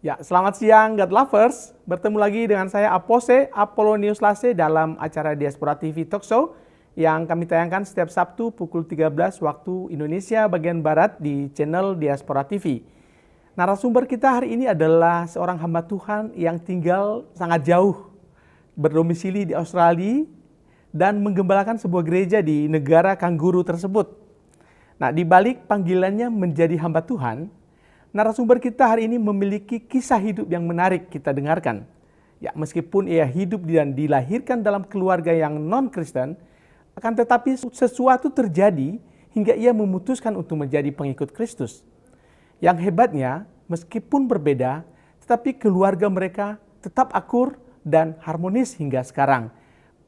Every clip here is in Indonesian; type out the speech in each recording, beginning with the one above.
Ya, selamat siang God Lovers. Bertemu lagi dengan saya Apose Apolonius Lase dalam acara Diaspora TV Talk Show yang kami tayangkan setiap Sabtu pukul 13 waktu Indonesia bagian Barat di channel Diaspora TV. Narasumber kita hari ini adalah seorang hamba Tuhan yang tinggal sangat jauh, berdomisili di Australia dan menggembalakan sebuah gereja di negara kanguru tersebut. Nah, di balik panggilannya menjadi hamba Tuhan, narasumber kita hari ini memiliki kisah hidup yang menarik kita dengarkan. Ya, meskipun ia hidup dan dilahirkan dalam keluarga yang non-Kristen, akan tetapi sesuatu terjadi hingga ia memutuskan untuk menjadi pengikut Kristus. Yang hebatnya, meskipun berbeda, tetapi keluarga mereka tetap akur dan harmonis hingga sekarang.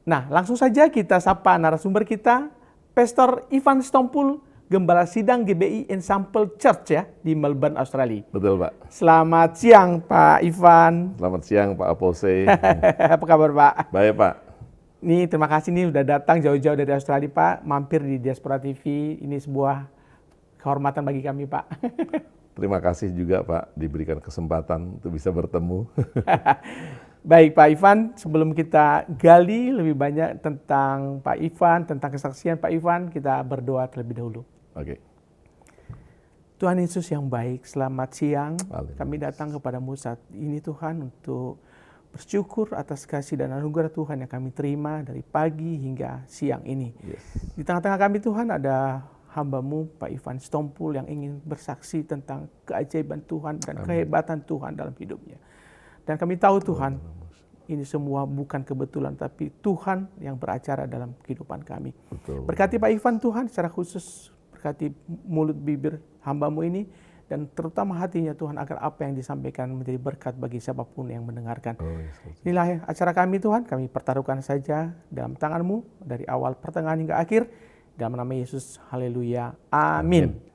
Nah, langsung saja kita sapa narasumber kita, Pastor Ivan Stompul, Gembala Sidang GBI Ensample Church ya di Melbourne, Australia. Betul, Pak. Selamat siang, Pak Ivan. Selamat siang, Pak Apose. Apa kabar, Pak? Baik, Pak. Nih, terima kasih nih udah datang jauh-jauh dari Australia, Pak. Mampir di Diaspora TV. Ini sebuah kehormatan bagi kami, Pak. Terima kasih juga, Pak, diberikan kesempatan untuk bisa bertemu. Baik, Pak Ivan, sebelum kita gali lebih banyak tentang Pak Ivan, tentang kesaksian Pak Ivan, kita berdoa terlebih dahulu. Oke. Tuhan Yesus yang baik, selamat siang. Haleluya. Kami datang kepadamu saat ini Tuhan untuk bersyukur atas kasih dan anugerah Tuhan yang kami terima dari pagi hingga siang ini. Yes. Di tengah-tengah kami Tuhan ada hamba-Mu Pak Ivan Stompul yang ingin bersaksi tentang keajaiban Tuhan dan kehebatan Tuhan dalam hidupnya. Dan kami tahu Tuhan, ini semua bukan kebetulan, tapi Tuhan yang beracara dalam kehidupan kami. Betul. Berkati Pak Ivan Tuhan secara khusus, berkati mulut bibir hamba-Mu ini, dan terutama hatinya Tuhan agar apa yang disampaikan menjadi berkat bagi siapapun yang mendengarkan. Inilah acara kami Tuhan, kami pertaruhkan saja dalam tangan-Mu dari awal pertengahan hingga akhir. Dalam nama Yesus, haleluya, amin.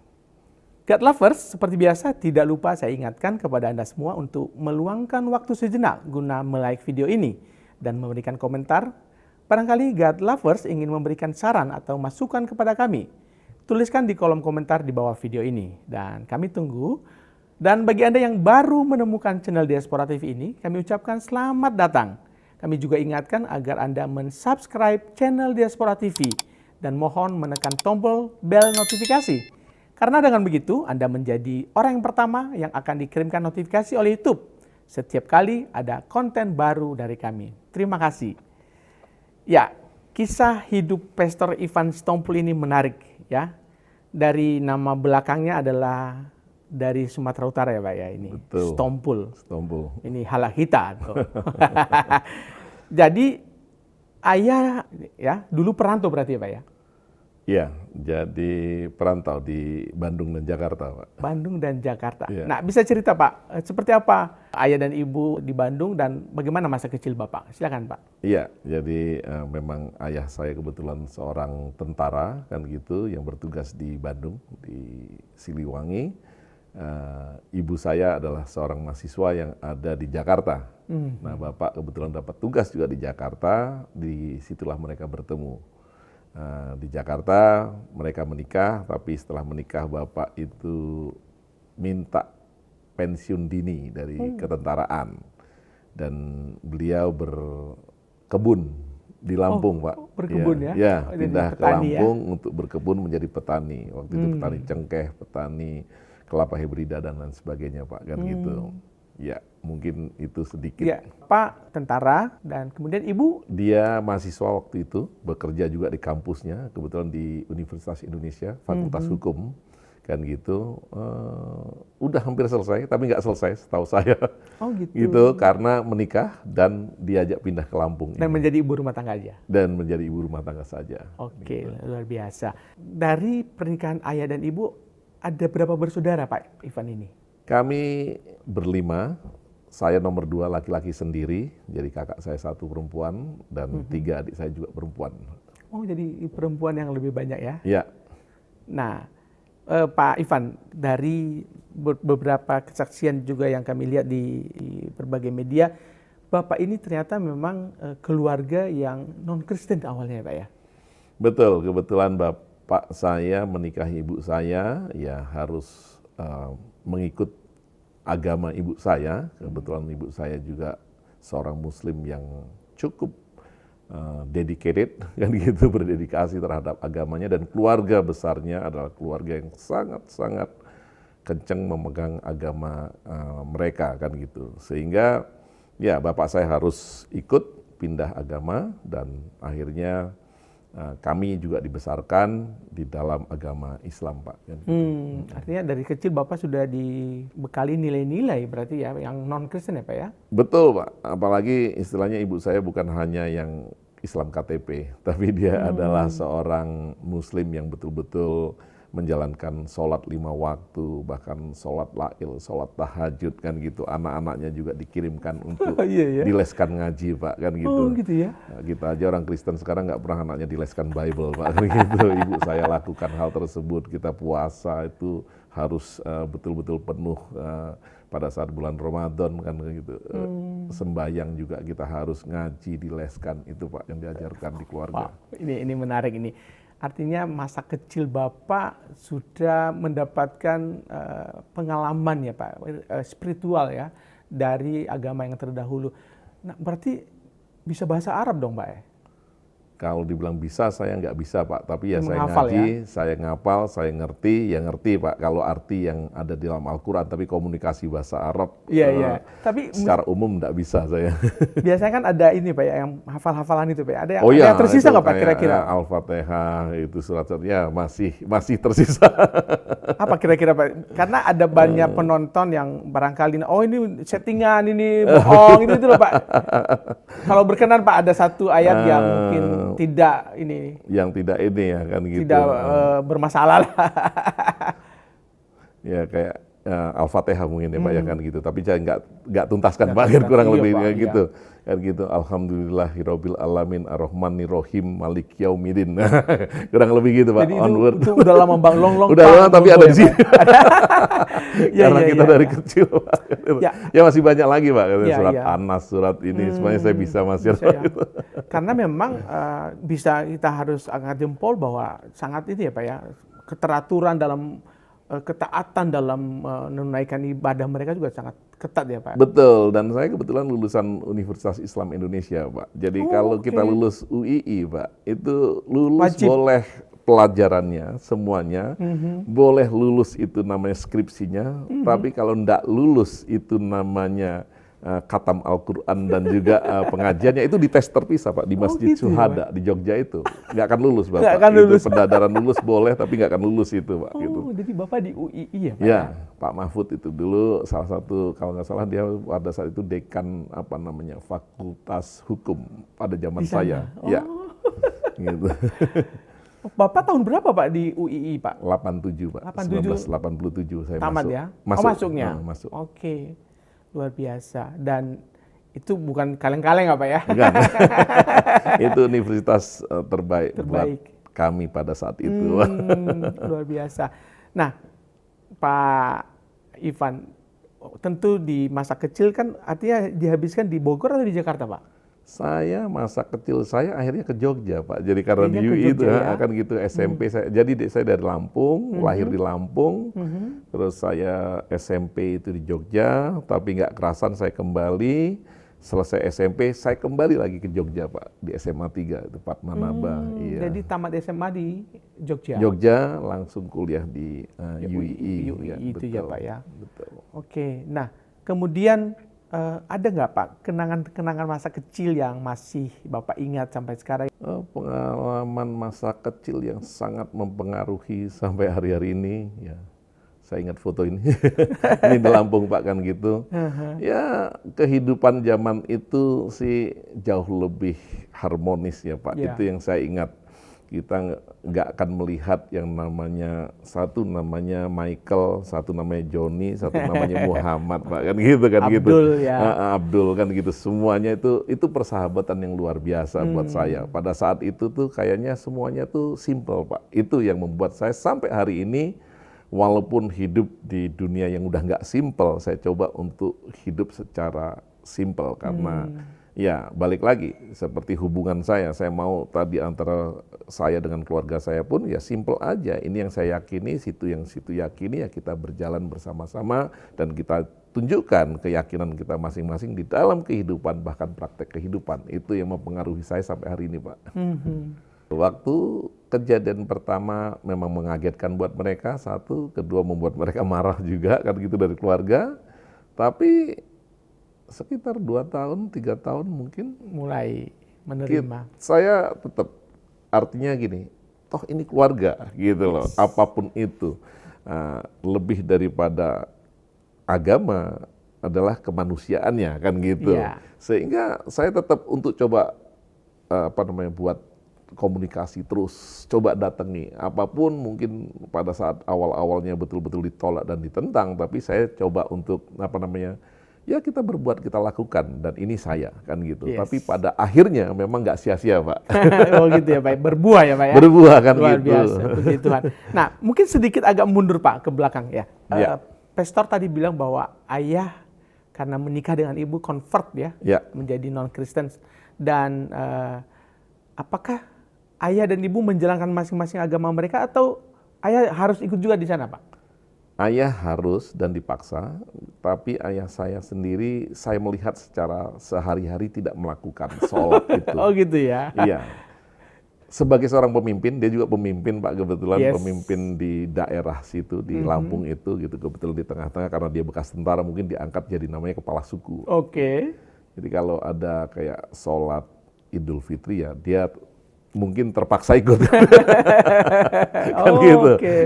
God Lovers, seperti biasa tidak lupa saya ingatkan kepada Anda semua untuk meluangkan waktu sejenak guna like video ini dan memberikan komentar. Barangkali God Lovers ingin memberikan saran atau masukan kepada kami. Tuliskan di kolom komentar di bawah video ini dan kami tunggu. Dan bagi Anda yang baru menemukan channel Diaspora TV ini, kami ucapkan selamat datang. Kami juga ingatkan agar Anda mensubscribe channel Diaspora TV dan mohon menekan tombol bel notifikasi. Karena dengan begitu, Anda menjadi orang yang pertama yang akan dikirimkan notifikasi oleh YouTube setiap kali ada konten baru dari kami. Terima kasih. Ya, kisah hidup Pastor Ivan Stompul ini menarik ya. Dari nama belakangnya adalah dari Sumatera Utara ya Pak ya ini. Betul. Stompul. Stompul. Ini halahita. Jadi ayah ya dulu perantau berarti ya Pak ya? Iya, jadi perantau di Bandung dan Jakarta, Pak. Bandung dan Jakarta. Iya. Nah, bisa cerita Pak, seperti apa ayah dan ibu di Bandung dan bagaimana masa kecil Bapak? Silakan Pak. Iya, jadi memang ayah saya kebetulan seorang tentara kan gitu yang bertugas di Bandung di Siliwangi. Ibu saya adalah seorang mahasiswa yang ada di Jakarta. Nah, Bapak kebetulan dapat tugas juga di Jakarta. Disitulah mereka bertemu. Di Jakarta mereka menikah, tapi setelah menikah Bapak itu minta pensiun dini dari ketentaraan dan beliau berkebun di Lampung, Pak. Berkebun ya? Ya, Oh, pindah jadi ke petani Lampung untuk berkebun menjadi petani. Waktu itu petani cengkeh, petani kelapa hibrida dan lain sebagainya, Pak, kan gitu. Ya, mungkin itu sedikit. Ya, Pak tentara dan kemudian Ibu? Dia mahasiswa waktu itu, bekerja juga di kampusnya, kebetulan di Universitas Indonesia, Fakultas Hukum, kan gitu. Udah hampir selesai, tapi nggak selesai setahu saya. Oh gitu. Gitu, karena menikah dan diajak pindah ke Lampung. Dan menjadi ibu rumah tangga aja? Dan menjadi ibu rumah tangga saja. Oke, luar biasa. Dari pernikahan ayah dan ibu, ada berapa bersaudara Pak Ivan ini? Kami berlima, saya nomor 2 laki-laki sendiri, jadi kakak saya 1 perempuan, dan 3 adik saya juga perempuan. Oh, jadi perempuan yang lebih banyak ya? Iya. Nah, Pak Ivan, dari beberapa kesaksian juga yang kami lihat di berbagai media, Bapak ini ternyata memang keluarga yang non-Kristen awalnya Pak ya? Betul, kebetulan Bapak saya menikahi ibu saya, ya harus mengikut agama ibu saya. Kebetulan ibu saya juga seorang Muslim yang cukup dedicated, kan gitu, berdedikasi terhadap agamanya, dan keluarga besarnya adalah keluarga yang sangat-sangat kenceng memegang agama mereka, kan gitu. Sehingga ya bapak saya harus ikut pindah agama, dan akhirnya kami juga dibesarkan di dalam agama Islam, Pak. Kan gitu. Artinya dari kecil Bapak sudah dibekali nilai-nilai berarti ya, yang non-Kristen ya Pak ya? Betul, Pak. Apalagi istilahnya ibu saya bukan hanya yang Islam KTP, tapi dia adalah seorang Muslim yang betul-betul menjalankan sholat 5 waktu, bahkan sholat lail, sholat tahajud, kan gitu. Anak-anaknya juga dikirimkan untuk dileskan ngaji, Pak, kan gitu. Oh gitu ya? Nah, kita aja orang Kristen sekarang nggak pernah anaknya dileskan Bible, Pak, kan gitu. Ibu saya lakukan hal tersebut. Kita puasa itu harus betul-betul penuh pada saat bulan Ramadan, kan gitu. Sembayang juga kita harus ngaji, dileskan, itu Pak yang diajarkan di keluarga. Pak, ini menarik ini. Artinya masa kecil Bapak sudah mendapatkan pengalaman ya Pak, spiritual ya, dari agama yang terdahulu. Nah, berarti bisa bahasa Arab dong Pak ya? Kalau dibilang bisa, saya nggak bisa Pak. Tapi ya saya Menghafal, ngaji, saya ngapal, saya ngerti, ya ngerti Pak. Kalau arti yang ada di dalam Al-Quran, tapi komunikasi bahasa Arab, Iya. Tapi secara umum nggak bisa saya. biasanya kan ada ini Pak ya, yang hafal-hafalan itu Pak ya. Ada yang, Oh ada iya, yang tersisa nggak Pak kayak, kira-kira? Al-Fatihah itu surat-suratnya masih tersisa. Apa kira-kira Pak? Karena ada banyak penonton yang barangkali, oh ini settingan, ini bohong, itu loh Pak. Kalau berkenan Pak, ada satu ayat yang mungkin tidak ini. Yang tidak ini ya, kan gitu. Tidak bermasalah lah. Ya kayak Al-Fatihah mungkin ya Pak ya, kan gitu. Tapi saya nggak tuntaskan Pak, kan kurang lebih Pak, kayak gitu. Kan gitu. Alhamdulillahirabbil alamin arrahmanirrahim malik yaumidin. Kurang lebih gitu Pak. Jadi itu udah lama Bang Long. Udah lama tapi ada di sini. Karena kita dari ya. kecil Pak. Ya masih banyak lagi Pak. Surat Anas, surat ini semuanya saya bisa masih. Ya. Karena memang bisa kita harus angkat jempol bahwa sangat ini ya Pak ya, keteraturan dalam ketaatan dalam menunaikan ibadah mereka juga sangat ketat ya Pak. Betul, dan saya kebetulan lulusan Universitas Islam Indonesia Pak. Jadi kalau kita lulus UII Pak, itu lulus wajib. Boleh pelajarannya semuanya, boleh lulus itu namanya skripsinya, tapi kalau enggak lulus itu namanya khatam Al-Quran dan juga pengajiannya itu dites terpisah Pak, di Masjid Syuhada di Jogja itu. Nggak akan lulus Bapak. Akan lulus. Itu pendadaran lulus boleh tapi nggak akan lulus itu Pak. Gitu. Jadi Bapak di UII ya Pak? Ya, Pak Mahfud itu dulu salah satu, kalau nggak salah dia pada saat itu dekan Fakultas Hukum pada zaman saya. Ya, gitu. Bapak tahun berapa Pak di UII Pak? 87 Pak. 1987 saya tamat masuk. Ya? Masuknya. Masuk. Oke. Luar biasa, dan itu bukan kaleng-kaleng apa ya? Bukan. Itu universitas terbaik buat kami pada saat itu. Luar biasa. Nah, Pak Ivan, tentu di masa kecil kan artinya dihabiskan di Bogor atau di Jakarta Pak? Saya masa kecil saya akhirnya ke Jogja Pak. Jadi karena di UI itu akan gitu SMP saya. Jadi saya dari Lampung, lahir di Lampung. Terus saya SMP itu di Jogja, tapi nggak kerasan saya kembali. Selesai SMP saya kembali lagi ke Jogja Pak, di SMA 3 itu Padmanaba. Iya. Jadi tamat SMA di Jogja. Jogja langsung kuliah di UI. UI itu betul, ya Pak ya. Betul. Oke. Nah, kemudian ada nggak Pak kenangan masa kecil yang masih Bapak ingat sampai sekarang? Pengalaman masa kecil yang sangat mempengaruhi sampai hari-hari ini, ya saya ingat foto ini. Ini di Lampung Pak, kan gitu. Ya kehidupan zaman itu sih jauh lebih harmonis ya Pak. Itu yang saya ingat. Kita nggak akan melihat yang namanya, satu namanya Michael, satu namanya Johnny, satu namanya Muhammad Pak, kan gitu kan. Abdul, gitu. Abdul kan gitu. Semuanya itu persahabatan yang luar biasa buat saya. Pada saat itu tuh kayaknya semuanya tuh simple Pak. Itu yang membuat saya sampai hari ini, walaupun hidup di dunia yang udah nggak simple, saya coba untuk hidup secara simple karena ya balik lagi seperti hubungan saya mau tadi antara saya dengan keluarga saya pun ya simple aja. Ini yang saya yakini, situ yang situ yakini, ya kita berjalan bersama-sama dan kita tunjukkan keyakinan kita masing-masing di dalam kehidupan, bahkan praktek kehidupan. Itu yang mempengaruhi saya sampai hari ini, Pak. Waktu kejadian pertama memang mengagetkan buat mereka, satu, kedua membuat mereka marah juga, kan gitu dari keluarga. Tapi sekitar 2 tahun, 3 tahun mungkin mulai menerima. Saya tetap, artinya gini, toh ini keluarga gitu loh, apapun itu. Lebih daripada agama adalah kemanusiaannya, kan gitu. Sehingga saya tetap untuk coba buat komunikasi terus, coba datangi apapun, mungkin pada saat awal-awalnya betul-betul ditolak dan ditentang, tapi saya coba untuk ya kita berbuat, kita lakukan, dan ini saya, kan gitu. Tapi pada akhirnya memang nggak sia-sia, Pak. Oh gitu ya, Pak. Berbuah ya, Pak ya. Berbuah, kan luar gitu. Biasa, puji Tuhan. Nah, mungkin sedikit agak mundur, Pak, ke belakang ya. Pastor tadi bilang bahwa ayah karena menikah dengan ibu convert ya, menjadi non-Kristen. Dan apakah ayah dan ibu menjalankan masing-masing agama mereka, atau ayah harus ikut juga di sana, Pak? Ayah harus dan dipaksa, tapi ayah saya sendiri, saya melihat secara sehari-hari tidak melakukan sholat itu. Oh gitu ya? Iya. Sebagai seorang pemimpin, dia juga pemimpin, Pak, kebetulan pemimpin di daerah situ, di Lampung itu, gitu, kebetulan di tengah-tengah, karena dia bekas tentara, mungkin diangkat jadi namanya kepala suku. Jadi kalau ada kayak sholat Idul Fitri ya, dia mungkin terpaksa ikut.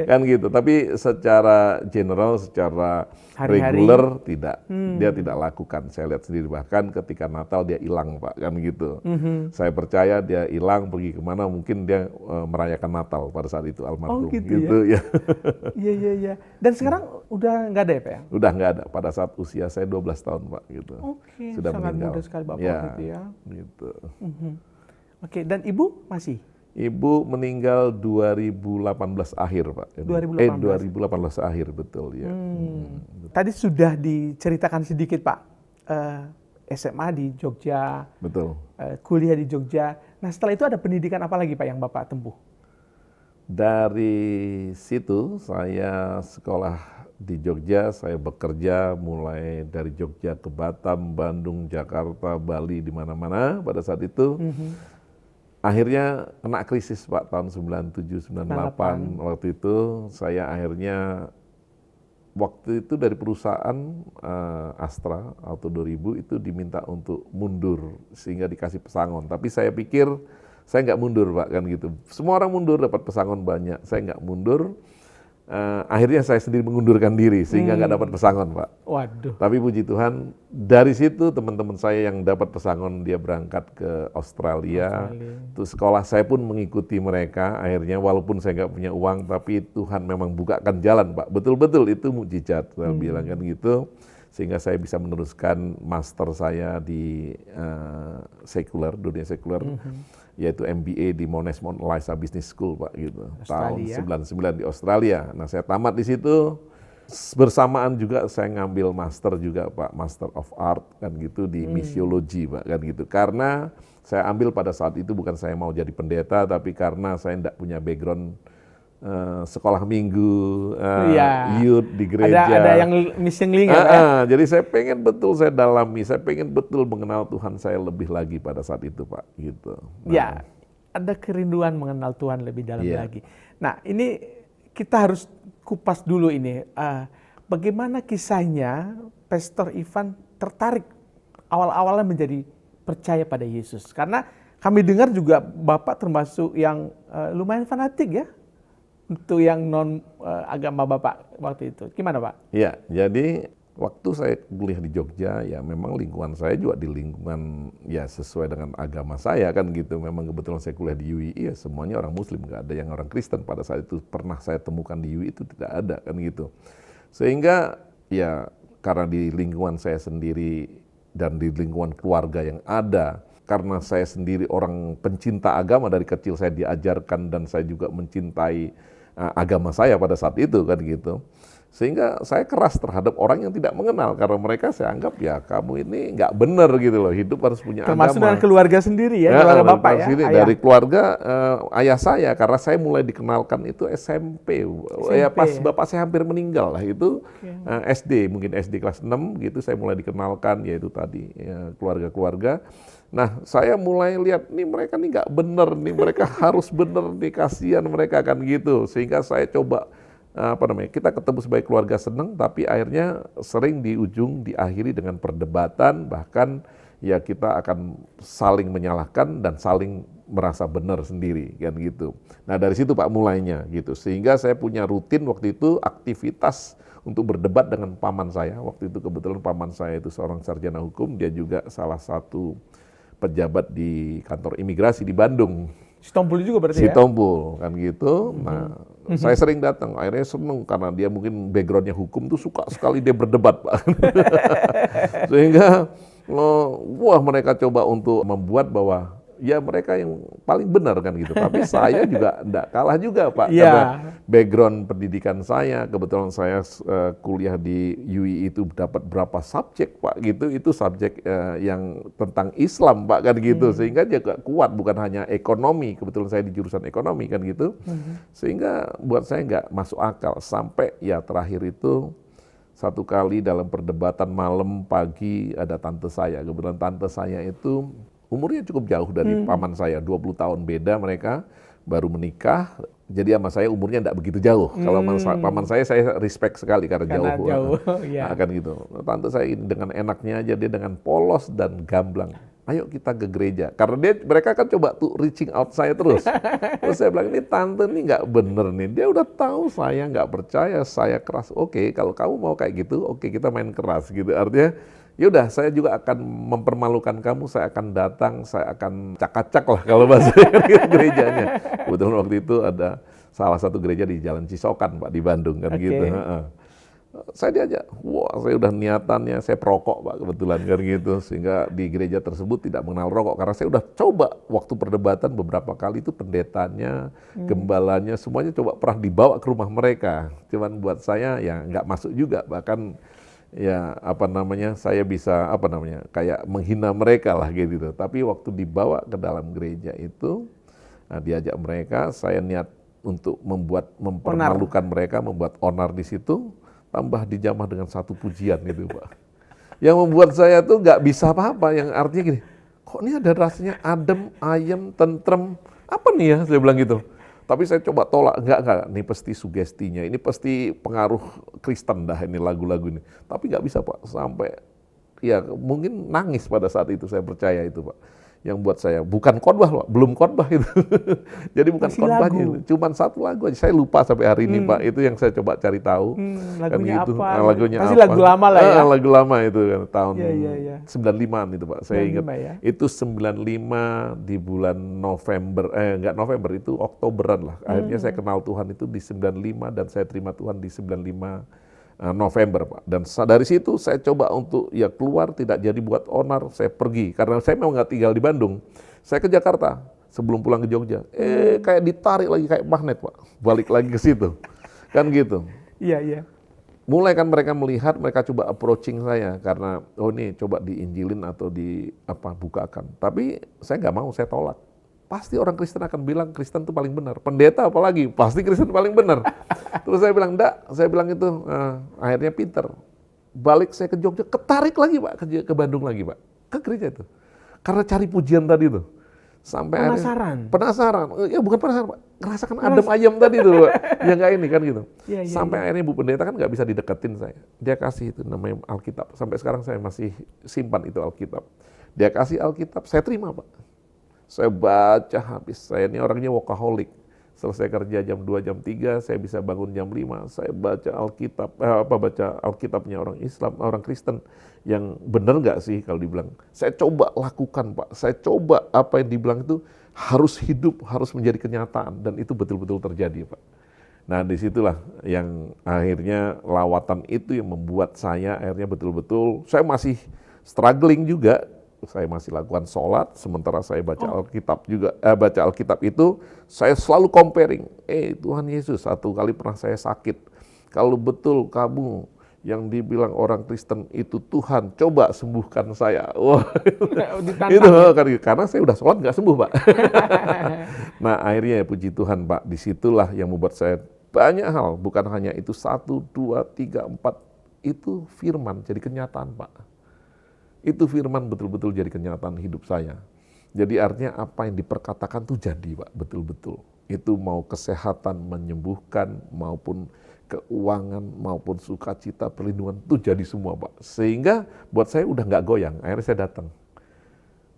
Kan gitu. Tapi secara general, secara reguler tidak. Dia tidak lakukan. Saya lihat sendiri, bahkan ketika Natal dia hilang, Pak, kan gitu. Saya percaya dia hilang, pergi kemana, mungkin dia merayakan Natal pada saat itu, almarhum. Gitu ya. Iya. Dan sekarang udah nggak ada ya, Pak ya? Udah nggak ada. Pada saat usia saya 12 tahun, Pak, gitu. Sudah sangat meninggal. muda sekali Bapak gitu ya. Gitu. Dan ibu masih? Ibu meninggal 2018 akhir, Pak. 2018 akhir, betul ya. Tadi sudah diceritakan sedikit, Pak. SMA di Jogja. Betul. Kuliah di Jogja. Nah, setelah itu ada pendidikan apa lagi, Pak, yang Bapak tempuh? Dari situ saya sekolah di Jogja, saya bekerja mulai dari Jogja ke Batam, Bandung, Jakarta, Bali, di mana-mana pada saat itu. Akhirnya kena krisis, Pak, tahun 97-98. Waktu itu saya akhirnya, waktu itu dari perusahaan Astra Auto 2000 itu diminta untuk mundur sehingga dikasih pesangon. Tapi saya pikir saya nggak mundur, Pak, kan gitu. Semua orang mundur, dapat pesangon banyak. Saya nggak mundur. Akhirnya saya sendiri mengundurkan diri sehingga nggak dapat pesangon, Pak. Waduh. Tapi puji Tuhan, dari situ teman-teman saya yang dapat pesangon dia berangkat ke Australia. Terus sekolah saya pun mengikuti mereka. Akhirnya walaupun saya nggak punya uang, tapi Tuhan memang bukakan jalan, Pak. Betul-betul itu mukjizat, saya bilang kan gitu. Sehingga saya bisa meneruskan master saya di sekuler, dunia sekuler. Yaitu MBA di Monash Mount Eliza Business School, Pak, gitu. Australia. Tahun 99 di Australia. Nah, saya tamat di situ. Bersamaan juga saya ngambil master juga, Pak, Master of Art, kan gitu, di misiologi, Pak, kan gitu. Karena saya ambil pada saat itu bukan saya mau jadi pendeta, tapi karena saya tidak punya background sekolah minggu, youth di gereja. Ada yang missing link ya? Jadi saya pengen betul saya dalami, saya pengen betul mengenal Tuhan saya lebih lagi pada saat itu, Pak, gitu. Ya, ada kerinduan mengenal Tuhan lebih dalam lagi. Nah, ini kita harus kupas dulu ini. Bagaimana kisahnya Pastor Ivan tertarik awal-awalnya menjadi percaya pada Yesus? Karena kami dengar juga Bapak termasuk yang lumayan fanatik ya, untuk yang non agama Bapak waktu itu. Gimana, Pak? Iya, jadi waktu saya kuliah di Jogja, ya memang lingkungan saya juga di lingkungan ya sesuai dengan agama saya, kan gitu. Memang kebetulan saya kuliah di UI, ya semuanya orang Muslim, nggak ada yang orang Kristen. Pada saat itu pernah saya temukan di UI itu tidak ada, kan gitu. Sehingga ya karena di lingkungan saya sendiri dan di lingkungan keluarga yang ada, karena saya sendiri orang pencinta agama, dari kecil saya diajarkan dan saya juga mencintai agama saya pada saat itu, kan gitu. Sehingga saya keras terhadap orang yang tidak mengenal, karena mereka saya anggap ya kamu ini nggak benar gitu loh, hidup harus punya Termasuk agama. dengan keluarga sendiri ya, keluarga bapak ya, Sini, ayah. dari keluarga ayah saya, karena saya mulai dikenalkan itu SMP. Ya pas bapak saya hampir meninggal lah itu, SD, mungkin SD kelas 6 gitu saya mulai dikenalkan, yaitu tadi ya, keluarga-keluarga. Nah, saya mulai lihat nih mereka nih nggak bener nih, mereka harus bener nih, kasihan mereka kan gitu. Sehingga saya coba kita ketemu sebagai keluarga senang, tapi akhirnya sering di ujung diakhiri dengan perdebatan, bahkan ya kita akan saling menyalahkan dan saling merasa benar sendiri kan gitu. Nah dari situ Pak mulainya gitu, sehingga saya punya rutin waktu itu aktivitas untuk berdebat dengan paman saya. Waktu itu kebetulan paman saya itu seorang sarjana hukum, dia juga salah satu pejabat di kantor imigrasi di Bandung. Sitompul juga berarti ya? Sitompul kan gitu. Nah, saya sering datang. Akhirnya seneng karena dia mungkin backgroundnya hukum tuh suka sekali dia berdebat, Pak. Sehingga wah mereka coba untuk membuat bahwa ya mereka yang paling benar kan gitu. Tapi saya juga enggak kalah juga Pak. Yeah. Karena background pendidikan saya, kebetulan saya kuliah di UI itu dapat berapa subjek Pak gitu. Itu subjek yang tentang Islam Pak kan gitu. Sehingga juga kuat, bukan hanya ekonomi. Kebetulan saya di jurusan ekonomi kan gitu. Sehingga buat saya nggak masuk akal. Sampai ya terakhir itu satu kali dalam perdebatan malam pagi ada tante saya. Kebetulan tante saya itu umurnya cukup jauh dari paman saya, 20 tahun beda mereka, baru menikah. Jadi sama saya umurnya enggak begitu jauh. Kalau paman saya respect sekali karena jauh. Ya. Akan gitu. Tante saya ini dengan enaknya aja, dia dengan polos dan gamblang. Ayo kita ke gereja. Karena mereka kan coba tuh reaching out saya terus. Terus saya bilang, ini tante nih nggak bener nih. Dia udah tahu saya nggak percaya, saya keras. Oke, kalau kamu mau kayak gitu, oke kita main keras gitu. Artinya, yaudah saya juga akan mempermalukan kamu, saya akan datang, saya akan cak-cak lah kalau bahasa gerejanya. Kebetulan waktu itu ada salah satu gereja di Jalan Cisokan Pak, di Bandung kan gitu. Saya diajak, wah saya udah niatannya, saya perokok Pak kebetulan kan gitu. Sehingga di gereja tersebut tidak mengenal rokok, karena saya udah coba waktu perdebatan beberapa kali itu pendetanya, gembalanya, semuanya coba pernah dibawa ke rumah mereka. Cuman buat saya ya nggak masuk juga, bahkan ya saya bisa kayak menghina mereka lah gitu. Tapi waktu dibawa ke dalam gereja itu, diajak mereka, saya niat untuk mempermalukan mereka, membuat onar di situ, tambah dijamah dengan satu pujian gitu Pak. Yang membuat saya tuh nggak bisa apa-apa, yang artinya gini, kok ini ada rasanya adem, ayem, tentrem, apa nih ya, saya bilang gitu. Tapi saya coba tolak, enggak, ini pasti sugestinya, ini pasti pengaruh Kristen dah ini lagu-lagu ini. Tapi nggak bisa Pak, sampai ya mungkin nangis pada saat itu, saya percaya itu Pak. Yang buat saya, bukan khotbah Pak, belum khotbah itu. Jadi bukan khotbahnya, cuma satu lagu aja. Saya lupa sampai hari ini Pak, itu yang saya coba cari tahu. Lagunya kan gitu. apa? Lagunya pasti apa? Lagu lama lah ya. Lagu lama itu kan, tahun 95-an itu Pak, saya ingat. Ya? Itu 95 di bulan November, enggak November, itu Oktoberan lah. Akhirnya saya kenal Tuhan itu di 95 dan saya terima Tuhan di 95 November Pak. Dan dari situ saya coba untuk ya keluar, tidak jadi buat onar, saya pergi. Karena saya memang nggak tinggal di Bandung, saya ke Jakarta sebelum pulang ke Jogja. Kayak ditarik lagi kayak magnet Pak, balik lagi ke situ, kan gitu. Iya. Mulai kan mereka melihat, mereka coba approaching saya karena ini coba diinjilin atau bukakan. Tapi saya nggak mau, saya tolak. Pasti orang Kristen akan bilang Kristen itu paling benar. Pendeta apalagi, pasti Kristen paling benar. Terus saya bilang, enggak. Saya bilang itu, akhirnya pinter. Balik saya ke Jogja, ketarik lagi Pak, ke Bandung lagi Pak. Ke gereja itu. Karena cari pujian tadi itu. Sampai penasaran. Ya bukan penasaran Pak, ngerasakan adem ayam tadi itu Pak. Ya enggak ini kan gitu. Sampai akhirnya Bu Pendeta kan nggak bisa dideketin saya. Dia kasih itu namanya Alkitab. Sampai sekarang saya masih simpan itu Alkitab. Dia kasih Alkitab, saya terima Pak. Saya baca habis, saya ini orangnya workaholic. Selesai kerja jam 2, jam 3, saya bisa bangun jam 5, saya baca Alkitab, baca Alkitabnya orang Islam, orang Kristen. Yang benar nggak sih kalau dibilang? Saya coba lakukan Pak, saya coba apa yang dibilang itu harus hidup, harus menjadi kenyataan. Dan itu betul-betul terjadi Pak. Nah disitulah yang akhirnya lawatan itu yang membuat saya akhirnya betul-betul, saya masih struggling juga. Saya masih lakukan sholat, sementara saya baca Alkitab juga. Baca Alkitab itu, saya selalu comparing. Tuhan Yesus, satu kali pernah saya sakit. Kalau betul kamu yang dibilang orang Kristen itu Tuhan, coba sembuhkan saya. Wah, itu kan, karena saya udah sholat nggak sembuh, Pak. Nah, akhirnya ya puji Tuhan, Pak, disitulah yang membuat saya banyak hal, bukan hanya itu 1, 2, 3, 4, itu firman jadi kenyataan, Pak. Itu firman betul-betul jadi kenyataan hidup saya. Jadi artinya apa yang diperkatakan tuh jadi, Pak, betul-betul. Itu mau kesehatan, menyembuhkan, maupun keuangan, maupun sukacita, perlindungan, itu jadi semua, Pak. Sehingga buat saya udah nggak goyang, akhirnya saya datang.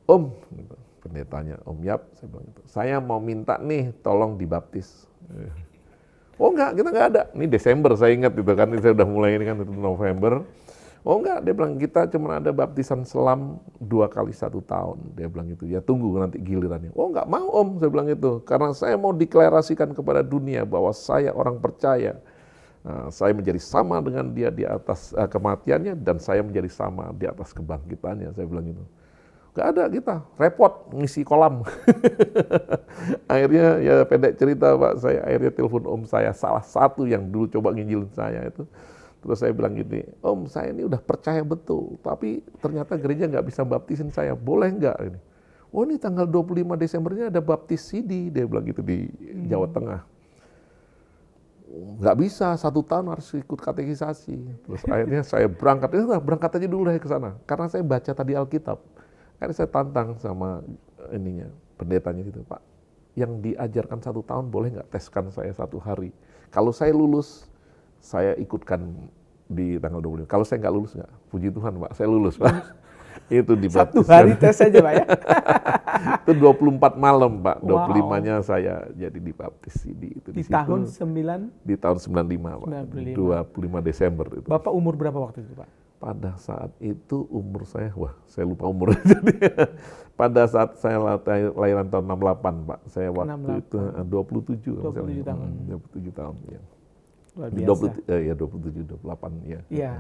Om, gitu, pendetanya, Om Yap, saya bilang gitu, saya mau minta nih, tolong dibaptis. Oh enggak, kita nggak ada. Ini Desember saya ingat gitu kan, saya udah mulai ini kan, itu November. Oh enggak, dia bilang kita cuma ada baptisan selam 2 kali 1 tahun. Dia bilang gitu, ya tunggu nanti gilirannya. Oh enggak mau Om, saya bilang itu. Karena saya mau deklarasikan kepada dunia bahwa saya orang percaya. Nah, saya menjadi sama dengan dia di atas kematiannya dan saya menjadi sama di atas kebangkitannya. Saya bilang gitu. Enggak ada kita, repot ngisi kolam. Akhirnya ya pendek cerita Pak, saya akhirnya telepon Om saya, salah satu yang dulu coba nginjilin saya itu. Terus saya bilang gini, Om saya ini udah percaya betul, tapi ternyata gereja nggak bisa baptisin saya, boleh nggak ini? Oh ini tanggal 25 Desembernya ada baptis CD, dia bilang gitu di Jawa Tengah. Nggak bisa, 1 tahun harus ikut katekisasi. Terus akhirnya saya berangkat aja dulu deh ke sana, karena saya baca tadi Alkitab. Akhirnya saya tantang sama ininya, pendetanya gitu, Pak, yang diajarkan 1 tahun boleh nggak teskan saya 1 hari? Kalau saya lulus, saya ikutkan di tanggal 25. Kalau saya nggak lulus nggak, puji Tuhan Pak, saya lulus Pak. Itu dibaptis. 1 hari tes aja Pak ya? Itu 24 malam Pak, 25-nya saya jadi dibaptis di tahun 9? Di tahun 95 Pak, 25 Desember itu. Bapak umur berapa waktu itu Pak? Pada saat itu umur saya, saya lupa umur. Jadi pada saat saya lahiran tahun 68 Pak, saya waktu 68. Itu 27 tahun. 27 tahun ya. Luar biasa. 27, 28 ya. Iya.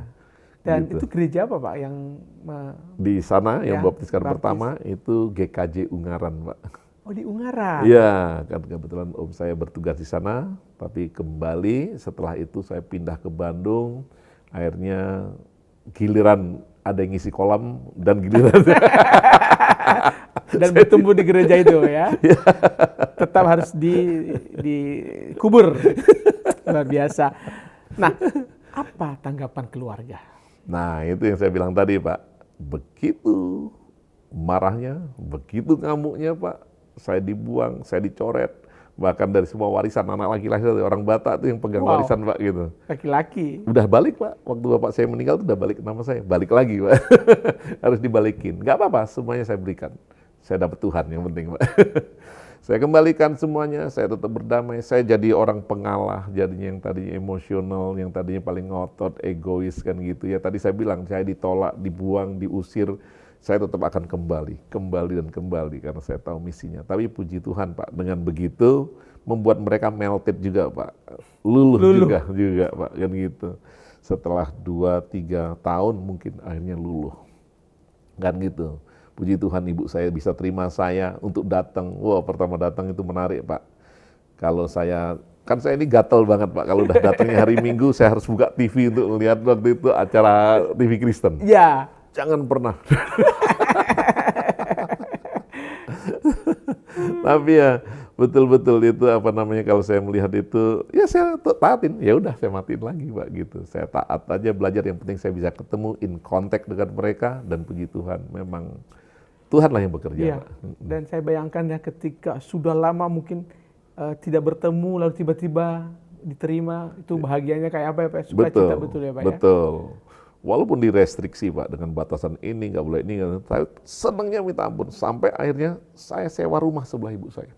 Dan gitu. Itu gereja apa Pak yang di sana yang baptiskan pertama itu GKJ Ungaran Pak. Oh di Ungaran. Iya, kan kebetulan Om saya bertugas di sana, tapi kembali setelah itu saya pindah ke Bandung, akhirnya giliran ada yang ngisi kolam dan giliran dan bertumbuh di gereja itu ya. Tetap harus dikubur. Luar biasa. Nah, apa tanggapan keluarga? Nah, itu yang saya bilang tadi, Pak. Begitu marahnya, begitu ngamuknya, Pak. Saya dibuang, saya dicoret. Bahkan dari semua warisan anak laki-laki, orang Batak itu yang pegang warisan, Pak, gitu. Laki-laki? Udah balik, Pak. Waktu bapak saya meninggal itu udah balik nama saya. Balik lagi, Pak. Harus dibalikin. Nggak apa-apa, semuanya saya berikan. Saya dapat Tuhan yang penting, Pak. Saya kembalikan semuanya, saya tetap berdamai, saya jadi orang pengalah, jadinya yang tadinya emosional, yang tadinya paling ngotot, egois kan gitu ya. Tadi saya bilang, saya ditolak, dibuang, diusir, saya tetap akan kembali dan kembali karena saya tahu misinya. Tapi puji Tuhan Pak, dengan begitu membuat mereka melted juga Pak, luluh. juga Pak, kan gitu. Setelah 2-3 tahun mungkin akhirnya luluh, kan gitu. Puji Tuhan ibu saya bisa terima saya untuk datang. Wah, pertama datang itu menarik Pak. Kalau saya, kan saya ini gatel banget Pak. Kalau udah datangnya hari Minggu, saya harus buka TV untuk melihat waktu itu acara TV Kristen. Iya. Jangan pernah. Tapi ya betul-betul itu apa namanya, kalau saya melihat itu, ya saya taatin. Ya udah saya matiin lagi Pak gitu. Saya taat aja, belajar, yang penting saya bisa ketemu, in contact dengan mereka, dan puji Tuhan memang Tuhanlah yang bekerja. Iya. Pak. Dan saya bayangkan ya ketika sudah lama mungkin tidak bertemu lalu tiba-tiba diterima, itu bahagianya kayak apa ya Pak? Sukacita betul ya Pak ya? Betul. Walaupun direstriksi Pak dengan batasan ini, nggak boleh ini, saya senangnya minta ampun. Sampai akhirnya saya sewa rumah sebelah ibu saya.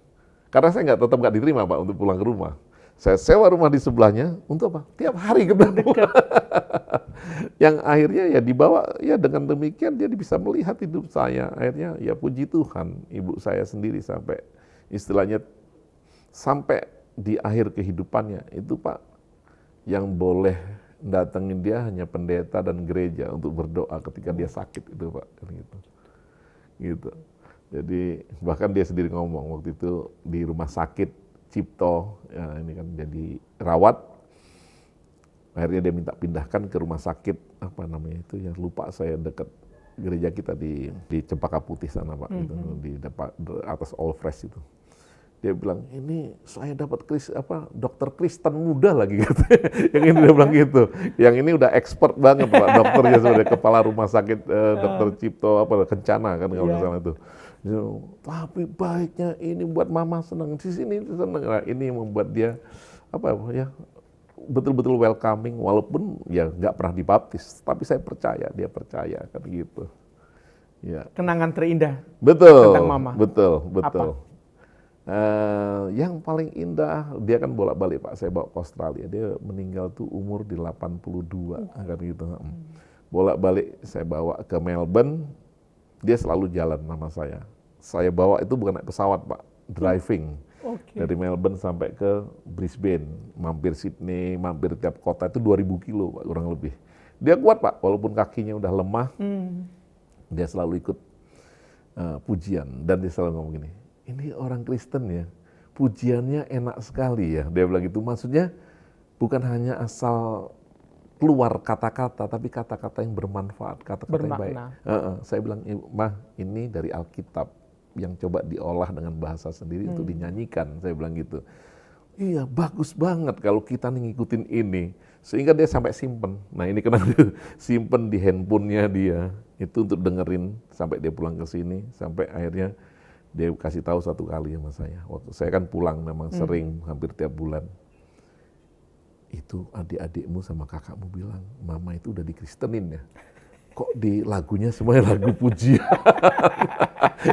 Karena saya tetap nggak diterima Pak untuk pulang ke rumah. Saya sewa rumah di sebelahnya untuk apa? Tiap hari ketemu. Yang akhirnya ya dibawa, ya dengan demikian dia bisa melihat hidup saya. Akhirnya ya puji Tuhan, ibu saya sendiri sampai istilahnya sampai di akhir kehidupannya itu Pak, yang boleh datengin dia hanya pendeta dan gereja untuk berdoa ketika dia sakit itu Pak, gitu. Jadi bahkan dia sendiri ngomong waktu itu di rumah sakit Cipto, ya ini kan jadi rawat. Akhirnya dia minta pindahkan ke rumah sakit, apa namanya itu ya, lupa saya, dekat gereja kita di Cempaka Putih sana Pak, gitu, di depan atas All Fresh itu. Dia bilang, ini saya dapat dokter Kristen muda lagi gitu. Yang ini dia bilang gitu. Yang ini udah expert banget Pak, dokternya sebagai kepala rumah sakit Dokter Cipto Kencana kan kalau nggak salah itu. Tapi baiknya ini buat mama senang, di sini senang. Nah, ini yang membuat dia betul-betul welcoming, walaupun ya nggak pernah dibaptis, tapi saya percaya, dia percaya kan gitu. Ya. Kenangan terindah betul, tentang mama. Betul. Apa? Yang paling indah, dia kan bolak-balik Pak, saya bawa ke Australia, dia meninggal tuh umur di 82 kan gitu. Bolak-balik saya bawa ke Melbourne, dia selalu jalan sama saya. Saya bawa itu bukan naik pesawat Pak, driving. Dari Melbourne sampai ke Brisbane, mampir Sydney, mampir tiap kota itu 2000 kilo Pak, kurang lebih. Dia kuat Pak, walaupun kakinya udah lemah, dia selalu ikut pujian, dan dia selalu ngomong gini, ini orang Kristen ya, pujiannya enak sekali ya. Dia bilang gitu, maksudnya bukan hanya asal keluar kata-kata, tapi kata-kata yang bermanfaat, kata-kata yang baik. Saya bilang, Mah, ini dari Alkitab yang coba diolah dengan bahasa sendiri untuk dinyanyikan. Saya bilang gitu. Iya, bagus banget kalau kita ngikutin ini. Sehingga dia sampai simpen. Nah ini kenapa simpen di handphonenya dia. Itu untuk dengerin sampai dia pulang ke sini. Sampai akhirnya dia kasih tahu satu kali sama saya. Waktu saya kan pulang memang sering, hampir tiap bulan. Itu adik-adikmu sama kakakmu bilang, mama itu udah dikristenin ya. Kok di lagunya semuanya lagu pujian.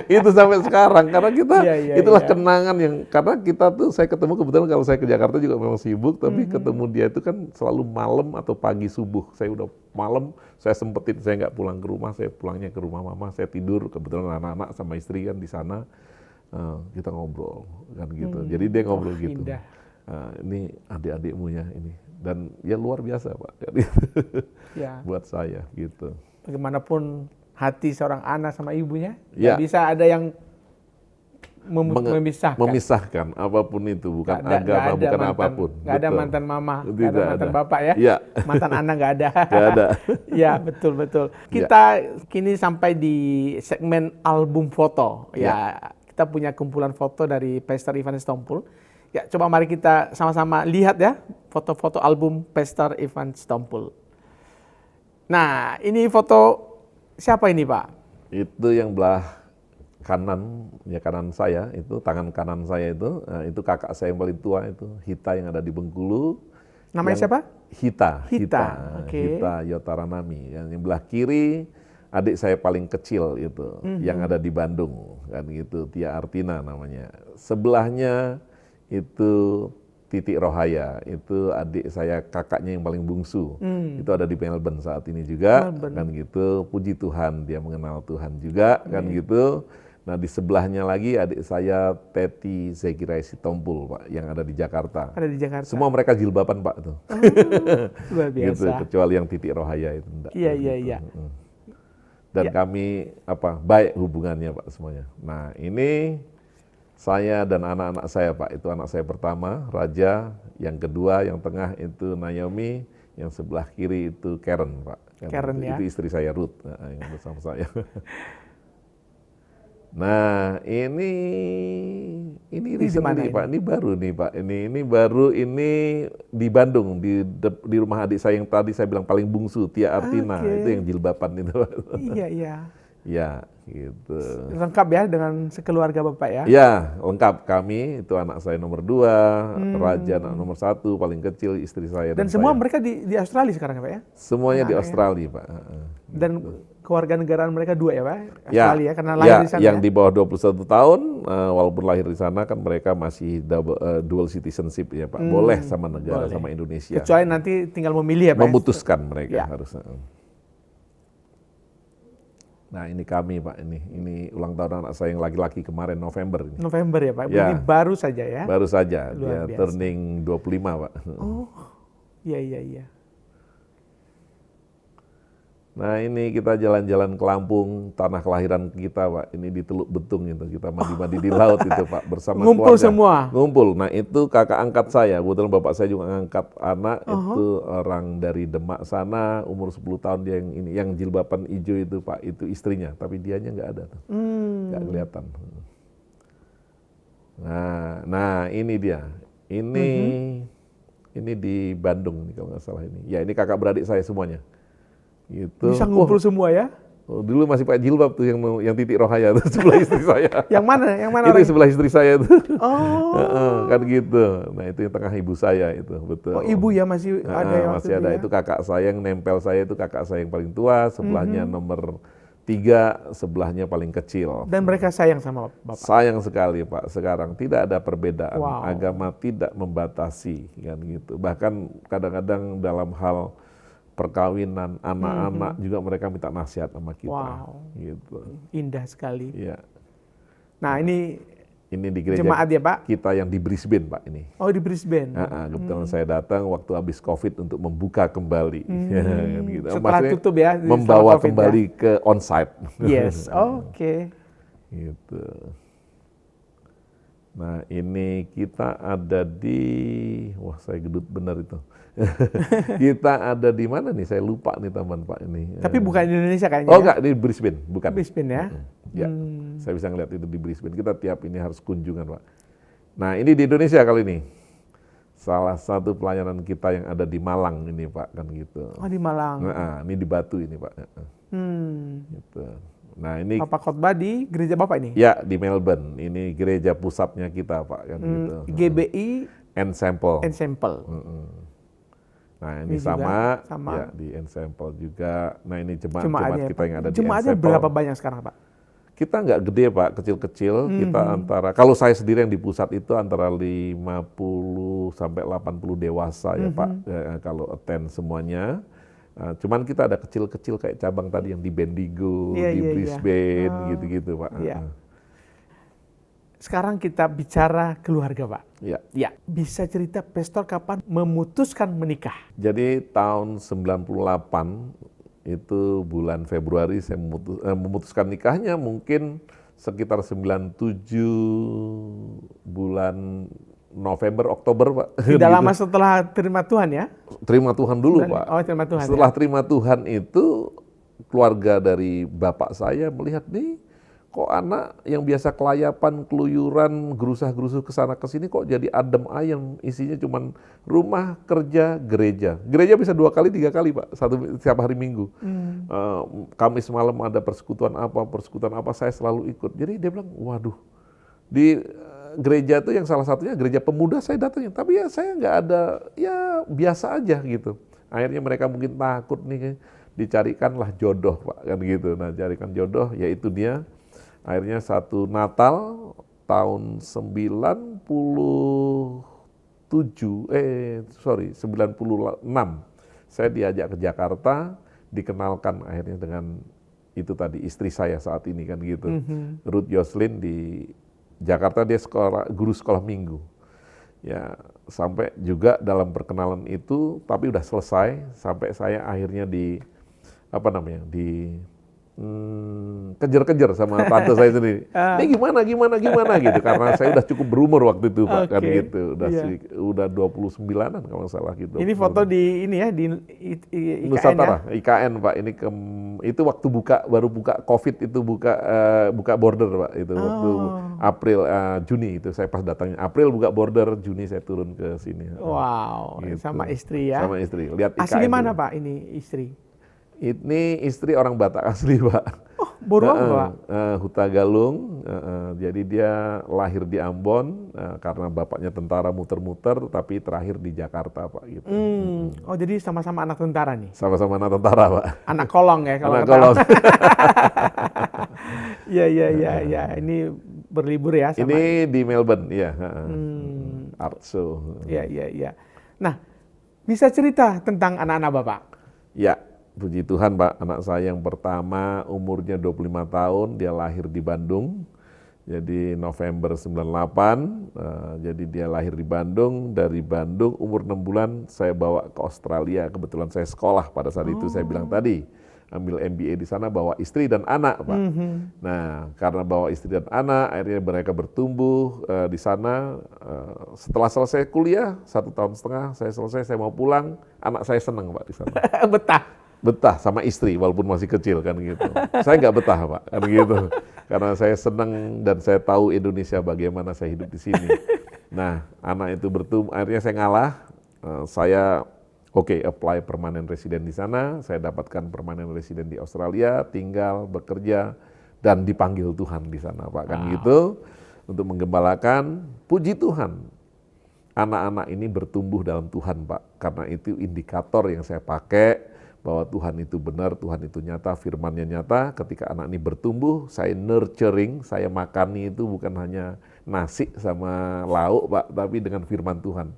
Itu sampai sekarang, karena kita itulah kenangan yang, karena kita tuh, saya ketemu kebetulan kalau saya ke Jakarta juga memang sibuk, tapi ketemu dia itu kan selalu malam atau pagi subuh. Saya udah malam, saya sempetin, saya nggak pulang ke rumah, saya pulangnya ke rumah mama, saya tidur, kebetulan anak-anak sama istri kan di sana, kita ngobrol kan gitu. Jadi dia ngobrol gitu. Ini adik-adikmu ya ini, dan ya luar biasa Pak, buat saya gitu. Bagaimanapun hati seorang anak sama ibunya, nggak bisa ada yang memisahkan apapun itu, bukan agama, bukan apapun. Nggak ada mantan mama, nggak ada mantan bapak ya, mantan anak nggak ada. Nggak ada. Ya betul. Kita kini sampai di segmen album foto. Ya, kita punya kumpulan foto dari Pastor Ivan Sitompul. Ya, coba mari kita sama-sama lihat ya foto-foto album Pastor Ivan Sitompul. Nah, ini foto siapa ini Pak? Itu yang belah kanan, ya kanan saya, itu tangan kanan saya itu kakak saya yang paling tua itu, Hita yang ada di Bengkulu. Namanya siapa? Hita. Okay. Hita Yotaranami. Yang belah kiri adik saya paling kecil itu, yang ada di Bandung kan gitu, Tia Artina namanya. Sebelahnya itu Titi Rohaya, itu adik saya, kakaknya yang paling bungsu. Itu ada di Melbourne saat ini juga, kan gitu. Puji Tuhan, dia mengenal Tuhan juga, kan gitu. Nah di sebelahnya lagi adik saya Teti Zekirai Sitompul Pak, yang ada di Jakarta. Ada di Jakarta. Semua mereka jilbaban Pak tuh. Luar biasa. Gitu, kecuali yang Titi Rohaya itu enggak. Iya. Dan kami baik hubungannya Pak semuanya. Nah ini saya dan anak-anak saya Pak, itu anak saya pertama Raja, yang kedua yang tengah itu Naomi, yang sebelah kiri itu Karen Pak. Karen ya. Itu istri saya Ruth, yang bersama saya. Nah ini recently Pak, ini baru nih Pak, ini baru ini di Bandung, di rumah adik saya yang tadi saya bilang paling bungsu, Tia Artina, itu yang jilbaban itu Pak. Iya. Ya, gitu. Lengkap ya dengan sekeluarga Bapak ya? Ya, lengkap. Kami, itu anak saya nomor 2, Raja anak nomor 1, paling kecil istri saya. Dan semua mereka di Australia sekarang Pak ya? Semuanya di Australia Pak. Dan keluarga negaraan mereka 2 ya Pak? Australia ya, karena lahir di sana yang di bawah 21 tahun, walaupun lahir di sana kan mereka masih dual citizenship ya Pak. Boleh sama negara, sama Indonesia. Kecuali nanti tinggal memilih ya Pak? Memutuskan mereka harusnya. Nah ini kami Pak, ini ulang tahun anak saya yang laki-laki kemarin November. November ya Pak, ini baru saja ya? Baru saja, dia turning 25 Pak. Oh, iya. Nah ini kita jalan-jalan ke Lampung, tanah kelahiran kita Pak. Ini di Teluk Betung itu, kita mandi-mandi di laut itu Pak, bersama Ngumpul keluarga. semua? Ngumpul. Nah itu kakak angkat saya, kebetulan bapak saya juga ngangkat anak, itu orang dari Demak sana, umur 10 tahun dia yang ini, yang jilbaban hijau itu Pak, itu istrinya, tapi dianya nggak ada tuh, nggak kelihatan. Nah ini dia, ini di Bandung nih kalau nggak salah ini. Ya ini kakak beradik saya semuanya. Gitu. Bisa ngumpul semua ya? Dulu masih pakai jilbab tuh yang Titik Rohaya tuh sebelah istri saya. Yang mana? Yang mana? Itu sebelah istri saya tuh. Oh. Kan gitu. Nah itu yang tengah ibu saya itu, betul. Oh ibu ya masih ada yang masih ada. Itu kakak saya yang nempel saya itu kakak saya yang paling tua, sebelahnya nomor 3, sebelahnya paling kecil. Dan mereka sayang sama Bapak? Sayang sekali Pak. Sekarang tidak ada perbedaan. Wow. Agama tidak membatasi kan gitu. Bahkan kadang-kadang dalam hal perkawinan, anak-anak juga mereka minta nasihat sama kita. Wow. Gitu. Indah sekali. Iya. Nah ini di gereja jemaat ya Pak? kita yang di Brisbane Pak ini. Oh di Brisbane. Kebetulan saya datang waktu habis COVID untuk membuka kembali. Gitu. Setelah Maksudnya tutup ya? membawa COVID kembali ke onsite. Yes, oke. Gitu. Nah ini kita ada di, wah saya gedut benar itu. Kita ada di mana nih? Saya lupa nih teman Pak ini. Tapi bukan di Indonesia kayaknya. Oh enggak, di Brisbane, bukan. Brisbane ya? Ya, saya bisa ngeliat itu di Brisbane. Kita tiap ini harus kunjungan Pak. Nah ini di Indonesia kali ini. Salah satu pelayanan kita yang ada di Malang ini Pak, kan gitu. Oh di Malang. Nah, ini di Batu ini Pak. Gitu. Nah ini Bapak khotbah di gereja Bapak ini? ya di Melbourne. Ini gereja pusatnya kita Pak, kan gitu. GBI Ensemble. Nah ini sama ya di Ensemble juga. Nah ini jemaat kita yang ada di Ensemble. Jemaatnya berapa banyak sekarang Pak? Kita nggak gede Pak, kecil-kecil. Kita antara, kalau saya sendiri yang di pusat itu antara 50 sampai 80 dewasa ya Pak, kalau attend semuanya. Cuman kita ada kecil-kecil kayak cabang tadi yang di Bendigo, di Brisbane, gitu-gitu Pak. Sekarang kita bicara keluarga Pak. Ya. Bisa cerita pastor kapan memutuskan menikah? Jadi tahun 98 itu bulan Februari saya memutuskan nikahnya, mungkin sekitar 97 bulan November, Oktober Pak. Tidak lama setelah terima Tuhan ya? Terima Tuhan dulu Pak. Oh terima Tuhan. Setelah terima Tuhan itu keluarga dari bapak saya melihat nih, kok anak yang biasa kelayapan, keluyuran, gerusah-gerusuh ke sana ke sini kok jadi adem ayem, isinya cuman rumah, kerja, gereja. Gereja bisa 2 kali, 3 kali Pak, setiap hari Minggu. Kamis malam ada persekutuan apa, saya selalu ikut. Jadi dia bilang, waduh, di gereja itu yang salah satunya gereja pemuda saya datangin, tapi ya saya nggak ada, ya biasa aja gitu. Akhirnya mereka mungkin takut nih, dicarikanlah jodoh Pak, kan gitu. Nah carikan jodoh, yaitu dia. Akhirnya satu Natal tahun 96, saya diajak ke Jakarta, dikenalkan akhirnya dengan itu tadi istri saya saat ini kan gitu. Ruth Yoslin di Jakarta, dia guru sekolah minggu. Ya, sampai juga dalam perkenalan itu, tapi udah selesai sampai saya akhirnya kejar-kejar sama tante saya sendiri. Ini gimana gitu, karena saya udah cukup berumur waktu itu Pak, kan gitu. Udah 29-an kalau salah gitu. Ini foto di ini ya, di IKN Nusantara, ya? IKN Pak. Ini itu waktu baru buka COVID itu, buka border Pak, itu waktu April, Juni itu saya pas datangnya. April buka border, Juni saya turun ke sini. Wow, gitu. Sama istri ya? Sama istri. Lihat IKN. Asli mana Pak ini istri? Ini istri orang Batak asli Pak. Oh, Boruang Pak? Huta Galung. Jadi dia lahir di Ambon, karena bapaknya tentara muter-muter, tapi terakhir di Jakarta Pak. Gitu. Oh jadi sama-sama anak tentara nih? Sama-sama anak tentara Pak. Anak kolong ya kalau anak kolong. Iya. Ini berlibur ya? Sama... Ini di Melbourne, ya. Art show. Iya. Nah, bisa cerita tentang anak-anak Bapak? Ya. Puji Tuhan Pak, anak saya yang pertama umurnya 25 tahun, dia lahir di Bandung. Jadi November 98, jadi dia lahir di Bandung. Dari Bandung umur 6 bulan saya bawa ke Australia. Kebetulan saya sekolah pada saat itu, saya bilang tadi. ambil MBA di sana, bawa istri dan anak, Pak. Nah, karena bawa istri dan anak, akhirnya mereka bertumbuh di sana. Setelah selesai kuliah, 1,5 tahun, saya selesai, saya mau pulang, anak saya senang, Pak, di sana. Betah sama istri, walaupun masih kecil kan gitu. Saya nggak betah, Pak, kan gitu. Karena saya senang dan saya tahu Indonesia bagaimana saya hidup di sini. Nah, anak itu bertumbuh, akhirnya saya ngalah. Saya apply permanent resident di sana, saya dapatkan permanent resident di Australia, tinggal, bekerja, dan dipanggil Tuhan di sana, Pak, kan gitu, untuk menggembalakan. Puji Tuhan, anak-anak ini bertumbuh dalam Tuhan, Pak, karena itu indikator yang saya pakai, bahwa Tuhan itu benar, Tuhan itu nyata, firman-Nya nyata. Ketika anak ini bertumbuh, saya nurturing, saya makani itu bukan hanya nasi sama lauk, Pak, tapi dengan firman Tuhan.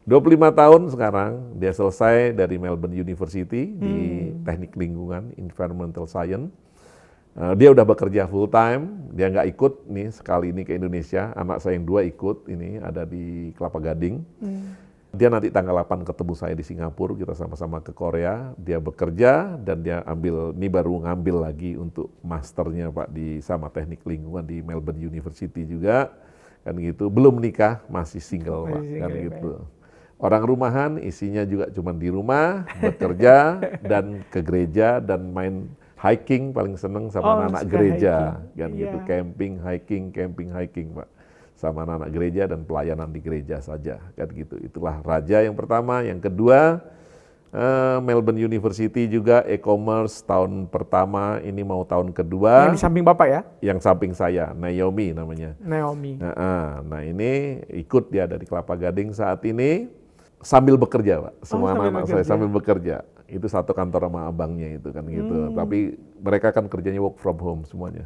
25 tahun sekarang, dia selesai dari Melbourne University di teknik lingkungan, environmental science. Dia udah bekerja full time, dia nggak ikut nih sekali ini ke Indonesia. Anak saya yang 2 ikut, ini ada di Kelapa Gading. Dia nanti tanggal 8 ketemu saya di Singapura, kita sama-sama ke Korea. Dia bekerja dan dia ini baru ngambil lagi untuk masternya, Pak, di sama teknik lingkungan di Melbourne University juga. Kan gitu, belum nikah, masih single, Pak, kan gitu. Orang rumahan, isinya juga cuma di rumah, bekerja, dan ke gereja, dan main hiking, paling seneng sama anak-anak gereja. Kan gitu, camping, hiking, Pak. Sama anak-anak gereja dan pelayanan di gereja saja. Kan gitu, itulah raja yang pertama. Yang kedua, Melbourne University juga, e-commerce tahun pertama, ini mau tahun kedua. Yang di samping Bapak ya? Yang samping saya, Naomi namanya. Naomi. Nah ini ikut dia dari Kelapa Gading saat ini. Sambil bekerja, Pak. Semua anak-anak saya sambil bekerja. Itu satu kantor sama abangnya itu kan gitu. Tapi mereka kan kerjanya work from home semuanya.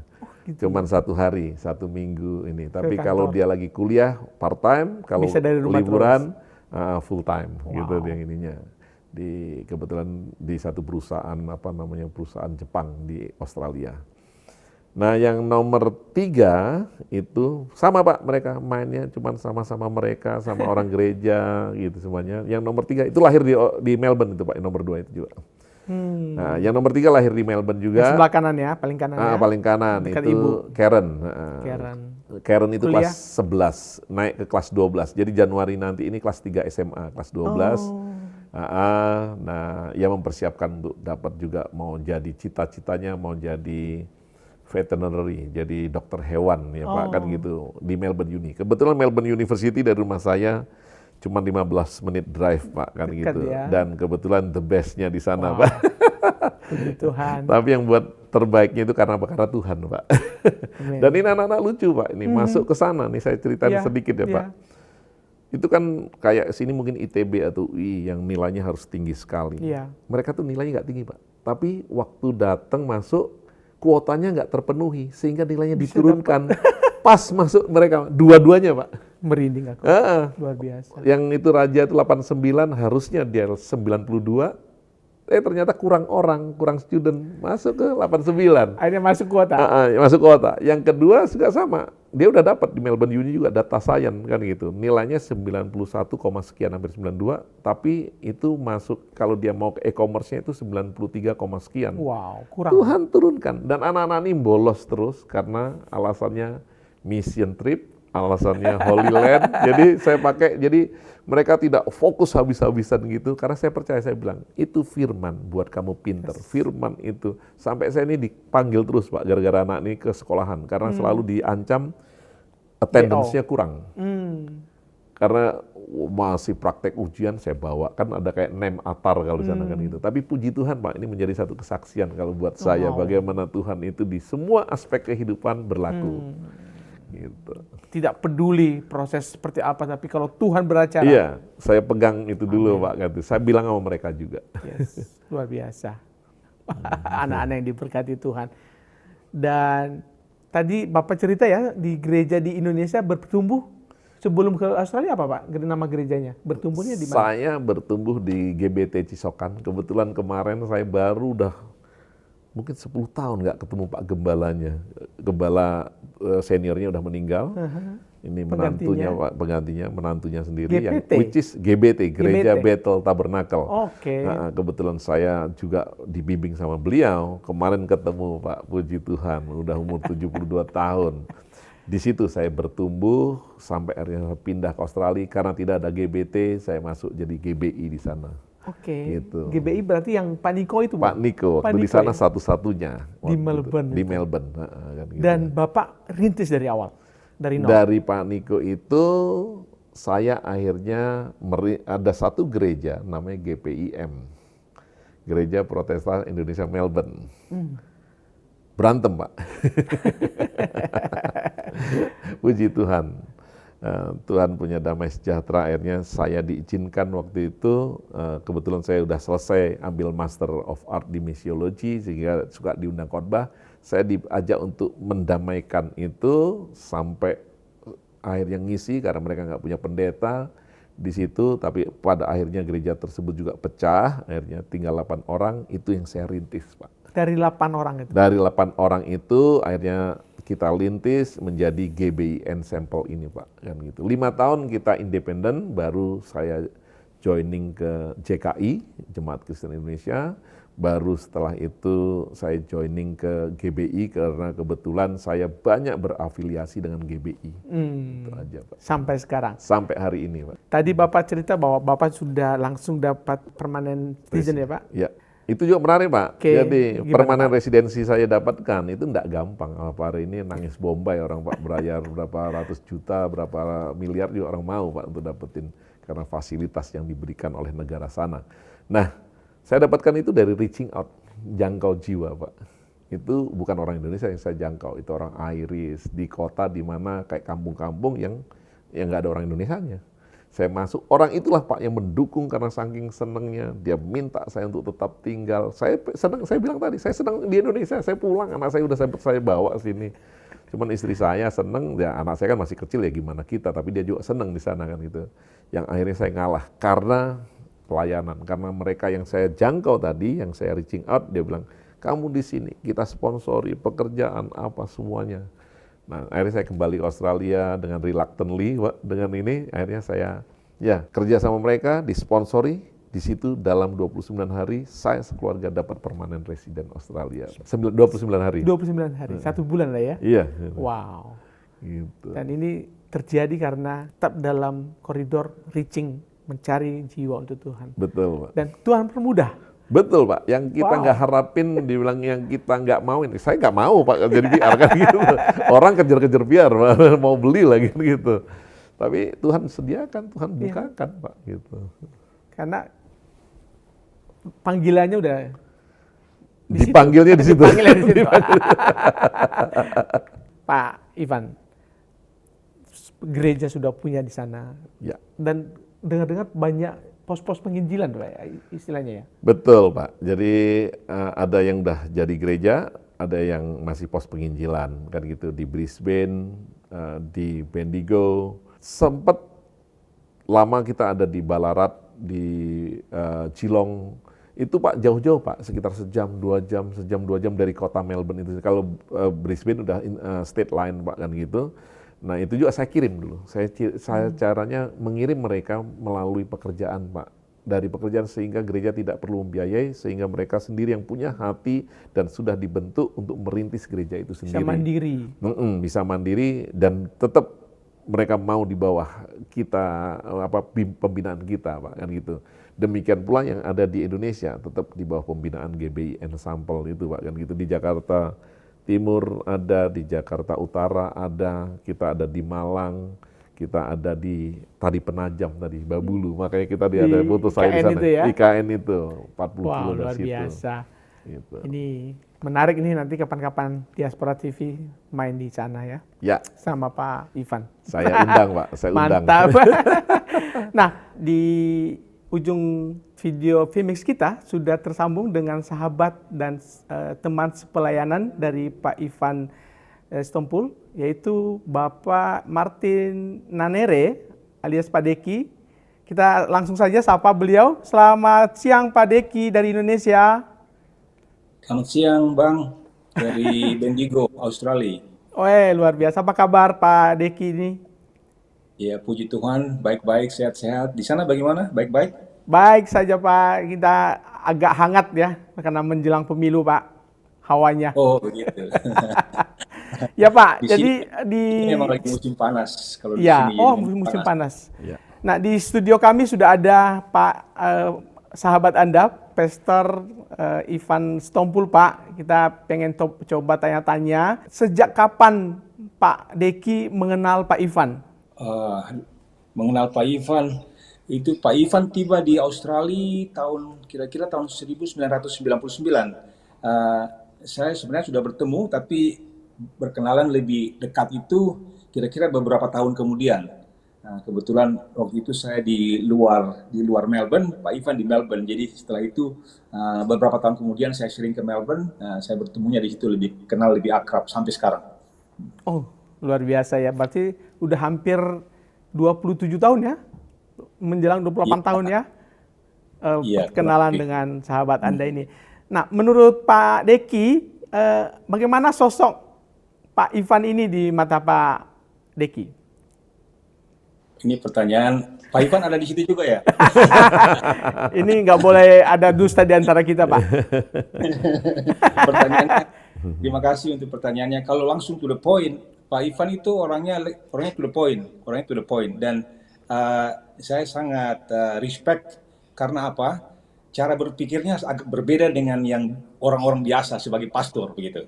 Cuman 1 hari, 1 minggu ini. Tapi kalau dia lagi kuliah part time, kalau liburan full time gitu dia ininya. Kebetulan di satu perusahaan perusahaan Jepang di Australia. Nah, yang nomor 3 itu sama, Pak, mereka mainnya cuman sama-sama mereka, sama orang gereja gitu semuanya. Yang nomor 3 itu lahir di Melbourne itu, Pak, yang nomor 2 itu juga. Nah, yang nomor 3 lahir di Melbourne juga. Yang sebelah kanan ya, paling kanan ya. Paling kanan dekat itu Ibu. Karen itu kuliah. Kelas 11, naik ke kelas 12. Jadi Januari nanti ini kelas 3 SMA, kelas 12. Nah, ia mempersiapkan untuk dapat juga mau jadi cita-citanya mau jadi veterinary, jadi dokter hewan ya, Pak, kan gitu di Melbourne Uni. Kebetulan Melbourne University dari rumah saya cuma 15 menit drive, Pak, kan dekat gitu. Ya. Dan kebetulan the best-nya di sana, Pak. Puji Tuhan. Tapi yang buat terbaiknya itu karena Tuhan, Pak. Dan ini anak-anak lucu, Pak. Ini masuk ke sana nih, saya ceritain sedikit ya, Pak. Itu kan kayak sini mungkin ITB atau UI yang nilainya harus tinggi sekali. Mereka tuh nilainya nggak tinggi, Pak. Tapi waktu datang masuk, kuotanya nggak terpenuhi sehingga nilainya diturunkan. Pas masuk mereka dua-duanya, Pak. Merinding aku. Luar biasa. Yang itu raja itu 89, harusnya dia 92. Ternyata kurang student, masuk ke 89. Akhirnya masuk kuota. Masuk kuota. Yang kedua juga sama. Dia udah dapat di Melbourne Uni juga data science kan gitu. Nilainya 91, sekian hampir 92, tapi itu masuk kalau dia mau ke e-commerce-nya itu 93, sekian. Wow, kurang. Tuhan turunkan dan anak-anak ini bolos terus karena alasannya mission trip, alasannya Holy Land. Jadi saya pakai, jadi mereka tidak fokus habis-habisan gitu, karena saya percaya, saya bilang, itu firman buat kamu pinter. Firman itu, sampai saya ini dipanggil terus, Pak, gara-gara anak ini ke sekolahan, karena selalu diancam attendance-nya kurang. Karena masih praktek ujian saya bawa, kan ada kayak nem atar kalau di sana kan gitu. Tapi puji Tuhan, Pak, ini menjadi satu kesaksian kalau buat saya, bagaimana Tuhan itu di semua aspek kehidupan berlaku. Gitu. Tidak peduli proses seperti apa, tapi kalau Tuhan beracara. Iya, saya pegang itu dulu, Pak. Gitu. Saya bilang sama mereka juga. Yes, luar biasa. Anak-anak yang diberkati Tuhan. Dan tadi Bapak cerita ya, di gereja di Indonesia bertumbuh sebelum ke Australia apa, Pak? Nama gerejanya? Bertumbuhnya di mana? Saya bertumbuh di GBT Cisokan. Kebetulan kemarin saya baru udah mungkin 10 tahun nggak ketemu Pak Gembalanya. Gembala seniornya udah meninggal. Ini menantunya, Pak, penggantinya menantunya sendiri GPT. yang which is GBT, Gereja GBT. Bethel Tabernakel. Oke. Nah, kebetulan saya juga dibimbing sama beliau. Kemarin ketemu, Pak, puji Tuhan, udah umur 72 tahun. Di situ saya bertumbuh sampai akhirnya pindah ke Australia karena tidak ada GBT, saya masuk jadi GBI di sana. Oke. Gitu. GBI berarti yang Pak Niko itu, Pak Niko, Pak di Niko sana ya? satu-satunya. Di Melbourne Di itu. Melbourne. Kan gitu. Dan Bapak rintis dari awal, dari nol. Dari Pak Niko itu saya akhirnya ada satu gereja namanya GPIM, Gereja Protestan Indonesia Melbourne. Berantem, Pak. Puji Tuhan. Tuhan punya damai sejahtera, akhirnya saya diizinkan waktu itu, kebetulan saya sudah selesai ambil Master of Art di Misiologi, sehingga suka diundang khotbah. Saya diajak untuk mendamaikan itu sampai akhirnya ngisi karena mereka nggak punya pendeta di situ, tapi pada akhirnya gereja tersebut juga pecah, akhirnya tinggal 8 orang, itu yang saya rintis, Pak. Dari 8 orang itu? Dari 8 orang itu akhirnya kita lintis menjadi GBI Ensemble ini, Pak. Kan gitu. 5 tahun kita independen, baru saya joining ke JKI, Jemaat Kristen Indonesia. Baru setelah itu saya joining ke GBI karena kebetulan saya banyak berafiliasi dengan GBI. Itu aja, Pak. Sampai sekarang? Sampai hari ini, Pak. Tadi Bapak cerita bahwa Bapak sudah langsung dapat permanent citizen ya, Pak? Ya. Itu juga menarik, Pak. Oke, Jadi gimana, permanen Pak? residensi saya dapatkan itu enggak gampang. Apa hari ini nangis bombay orang, Pak, bayar berapa ratus juta, berapa miliar juga orang mau, Pak, untuk dapetin karena fasilitas yang diberikan oleh negara sana. Nah, saya dapatkan itu dari reaching out, jangkau jiwa, Pak. Itu bukan orang Indonesia yang saya jangkau, itu orang Irish di kota di mana kayak kampung-kampung yang nggak ada orang Indonesianya. Saya masuk, orang itulah, Pak, yang mendukung karena saking senangnya. Dia minta saya untuk tetap tinggal. Saya senang, saya bilang tadi, saya senang di Indonesia. Saya pulang, anak saya udah saya bawa sini. Cuman istri saya senang, ya anak saya kan masih kecil ya gimana kita, tapi dia juga senang di sana kan gitu. Yang akhirnya saya ngalah karena pelayanan, karena mereka yang saya jangkau tadi, yang saya reaching out, dia bilang, kamu di sini, kita sponsori pekerjaan apa semuanya. Nah, akhirnya saya kembali ke Australia dengan reluctantly, Pak, dengan ini akhirnya saya kerja sama mereka, disponsori, di situ dalam 29 hari saya sekeluarga dapat permanent resident Australia. 29 hari. 29 hari, 1 bulan lah ya? Iya. Wow. Gitu. Dan ini terjadi karena tetap dalam koridor reaching, mencari jiwa untuk Tuhan. Betul, Pak. Dan Tuhan permudah. Betul, Pak. Yang kita nggak harapin, dibilang yang kita nggak mau ini. Saya nggak mau, Pak, jadi PR kan gitu. Orang kejar-kejar PR, Pak, mau beli lagi gitu. Tapi Tuhan sediakan, Tuhan bukakan, Pak, gitu. Karena panggilannya udah dipanggilnya di situ. Dipanggilnya di situ. Pak Ivan, gereja sudah punya di sana. Ya. Dan dengar-dengar banyak pos-pos penginjilan, Pak, istilahnya ya? Betul, Pak. Jadi ada yang udah jadi gereja, ada yang masih pos penginjilan, kan gitu. Di Brisbane, di Bendigo. Sempat lama kita ada di Ballarat, di Geelong. Itu, Pak, jauh-jauh, Pak. Sekitar sejam, 2 jam dari kota Melbourne itu. Kalau Brisbane udah state line, Pak, kan gitu. Nah, itu juga saya kirim dulu. Saya caranya mengirim mereka melalui pekerjaan, Pak. Dari pekerjaan sehingga gereja tidak perlu membiayai, sehingga mereka sendiri yang punya hati dan sudah dibentuk untuk merintis gereja itu sendiri. Bisa mandiri. Bisa mandiri dan tetap mereka mau di bawah kita, pembinaan kita, Pak, kan gitu. Demikian pula yang ada di Indonesia, tetap di bawah pembinaan GBI Ensemble itu, Pak, kan gitu. Di Jakarta Timur ada, di Jakarta Utara ada, kita ada di Malang, kita ada di tadi Penajam tadi, Babulu, makanya kita ada foto saya di sana. Itu ya? IKN itu, 40 wow, kilo dari luar situ. biasa. Gitu. Ini menarik ini, nanti kapan-kapan Diaspora TV main di sana ya? Ya. Sama Pak Ivan. Saya undang, Pak, saya undang. Mantap. Nah, di ujung video Vmix kita sudah tersambung dengan sahabat dan teman sepelayanan dari Pak Ivan Stompul, yaitu Bapak Martin Nanere alias Pak Deki. Kita langsung saja sapa beliau. Selamat siang Pak Deki dari Indonesia. Selamat siang, Bang, dari Bendigo, Australia. Luar biasa. Apa kabar Pak Deki ini? Ya, puji Tuhan, baik-baik, sehat-sehat. Di sana bagaimana? Baik-baik? Baik saja Pak, kita agak hangat ya karena menjelang pemilu Pak, hawanya. Oh, begitu. Ya Pak, Di sini, jadi di ini memang lagi musim panas. Kalau di ya, sini jadi oh memang musim panas. panas. Ya. Nah di studio kami sudah ada Pak sahabat Anda, Pastor Ivan Stompul Pak. Kita pengen coba tanya-tanya, sejak kapan Pak Deki mengenal Pak Ivan? Eh, mengenal Pak Ivan, itu Pak Ivan tiba di Australia kira-kira tahun 1999. Eh, saya sebenarnya sudah bertemu, tapi berkenalan lebih dekat itu kira-kira beberapa tahun kemudian. Nah, kebetulan waktu itu saya di luar Melbourne, Pak Ivan di Melbourne. Jadi setelah itu beberapa tahun kemudian saya sering ke Melbourne. Saya bertemunya di situ, lebih kenal, lebih akrab sampai sekarang. Oh, luar biasa ya. Berarti udah hampir 27 tahun ya? Menjelang 28 tahun ya? Iya, kurang Perkenalan lebih. dengan sahabat Anda ini. Nah, menurut Pak Deki, bagaimana sosok Pak Ivan ini di mata Pak Deki? Ini pertanyaan, Pak Ivan ada di situ juga ya? Ini nggak boleh ada dusta di antara kita, Pak. Pertanyaannya, terima kasih untuk pertanyaannya. Kalau langsung to the point, Pak Ivan itu orangnya to the point, orangnya to the point. Dan saya sangat respect karena apa? Cara berpikirnya agak berbeda dengan yang orang-orang biasa sebagai pastor begitu.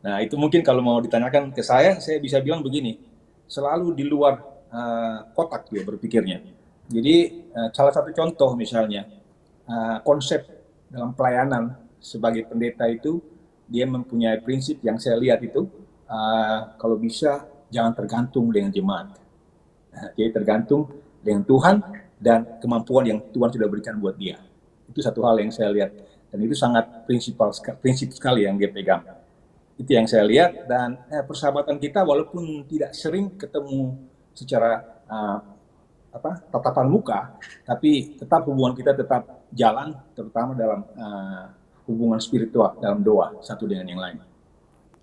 Nah itu mungkin kalau mau ditanyakan ke saya bisa bilang begini, selalu di luar kotak dia berpikirnya. Jadi salah satu contoh misalnya konsep dalam pelayanan sebagai pendeta itu dia mempunyai prinsip yang saya lihat itu kalau bisa jangan tergantung dengan jemaat. Jadi tergantung dengan Tuhan dan kemampuan yang Tuhan sudah berikan buat dia. Itu satu hal yang saya lihat dan itu sangat prinsip sekali yang dia pegang. Itu yang saya lihat dan persahabatan kita walaupun tidak sering ketemu secara tatapan muka, tapi tetap hubungan kita tetap jalan, terutama dalam hubungan spiritual, dalam doa satu dengan yang lain.